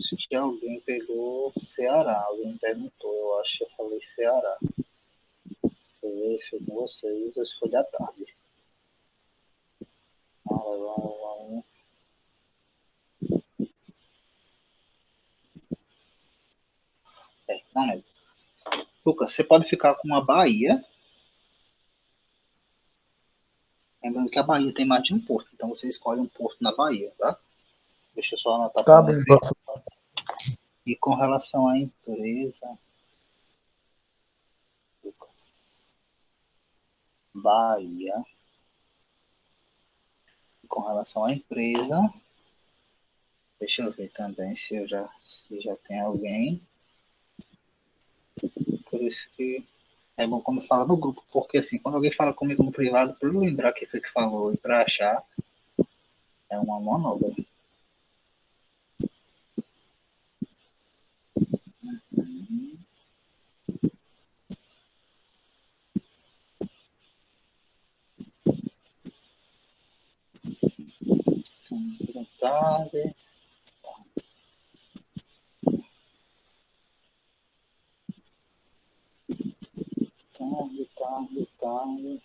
acho que alguém pegou Ceará. Alguém perguntou, eu acho que eu falei Ceará. Foi esse, foi com vocês, esse foi da tarde. Não lembro. Lucas, você pode ficar com a Bahia. Lembrando que a Bahia tem mais de um porto, então você escolhe um porto na Bahia, tá? Deixa eu só anotar para Tá não bem, perder. professor. E com relação à empresa, Lucas, Bahia, com relação à empresa. Deixa eu ver também se já tem alguém. Por isso que é bom quando fala no grupo, porque assim, quando alguém fala comigo no privado, para eu lembrar quem foi que falou e para achar, é uma monobra. Tarde. Tarde.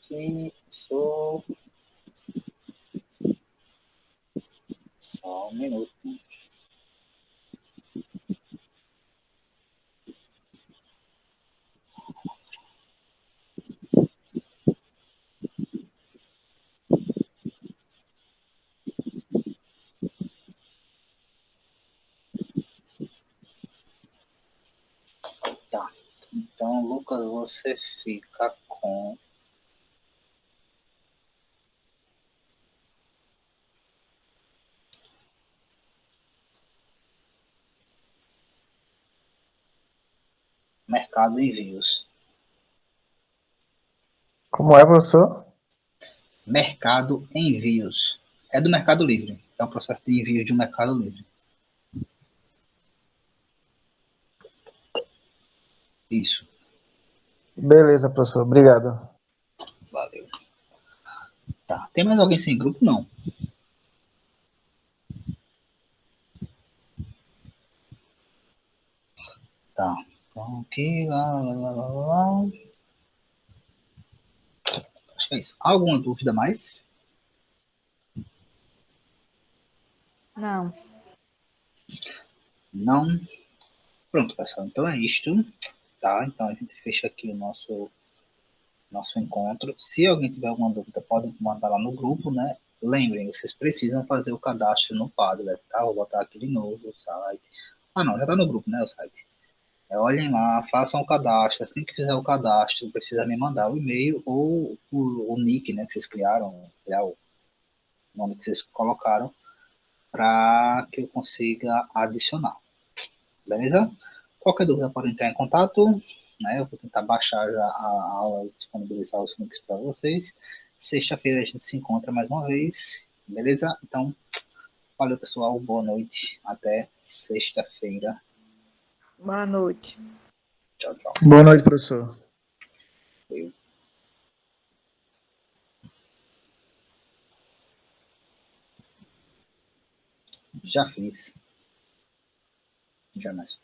Sim, sou. Só um minuto. Tá. Então, Lucas, você fica com Mercado Envios. Como é, professor? Mercado Envios. É do Mercado Livre. É o processo de envio de um Mercado Livre. Isso. Beleza, professor. Obrigado. Valeu. Tá. Tem mais alguém sem grupo? Não. Tá. Então, aqui, lá. Acho que é isso. Alguma dúvida mais? Não. Não. Pronto, pessoal. Então é isto. Tá? Então a gente fecha aqui o nosso encontro. Se alguém tiver alguma dúvida, pode mandar lá no grupo, né? Lembrem, vocês precisam fazer o cadastro no Padlet, tá? Vou botar aqui de novo o site. Ah, não, já tá no grupo, né, o site. Olhem lá, façam o cadastro. Assim que fizer o cadastro, precisa me mandar o e-mail ou o nick, né, que vocês criaram, o nome que vocês colocaram, para que eu consiga adicionar. Beleza? Qualquer dúvida pode entrar em contato, né? Eu vou tentar baixar já a aula e disponibilizar os links para vocês. Sexta-feira a gente se encontra mais uma vez, beleza? Então, valeu pessoal, boa noite, até sexta-feira. Boa noite. Tchau, tchau. Boa noite, professor. Já fiz. Jamais.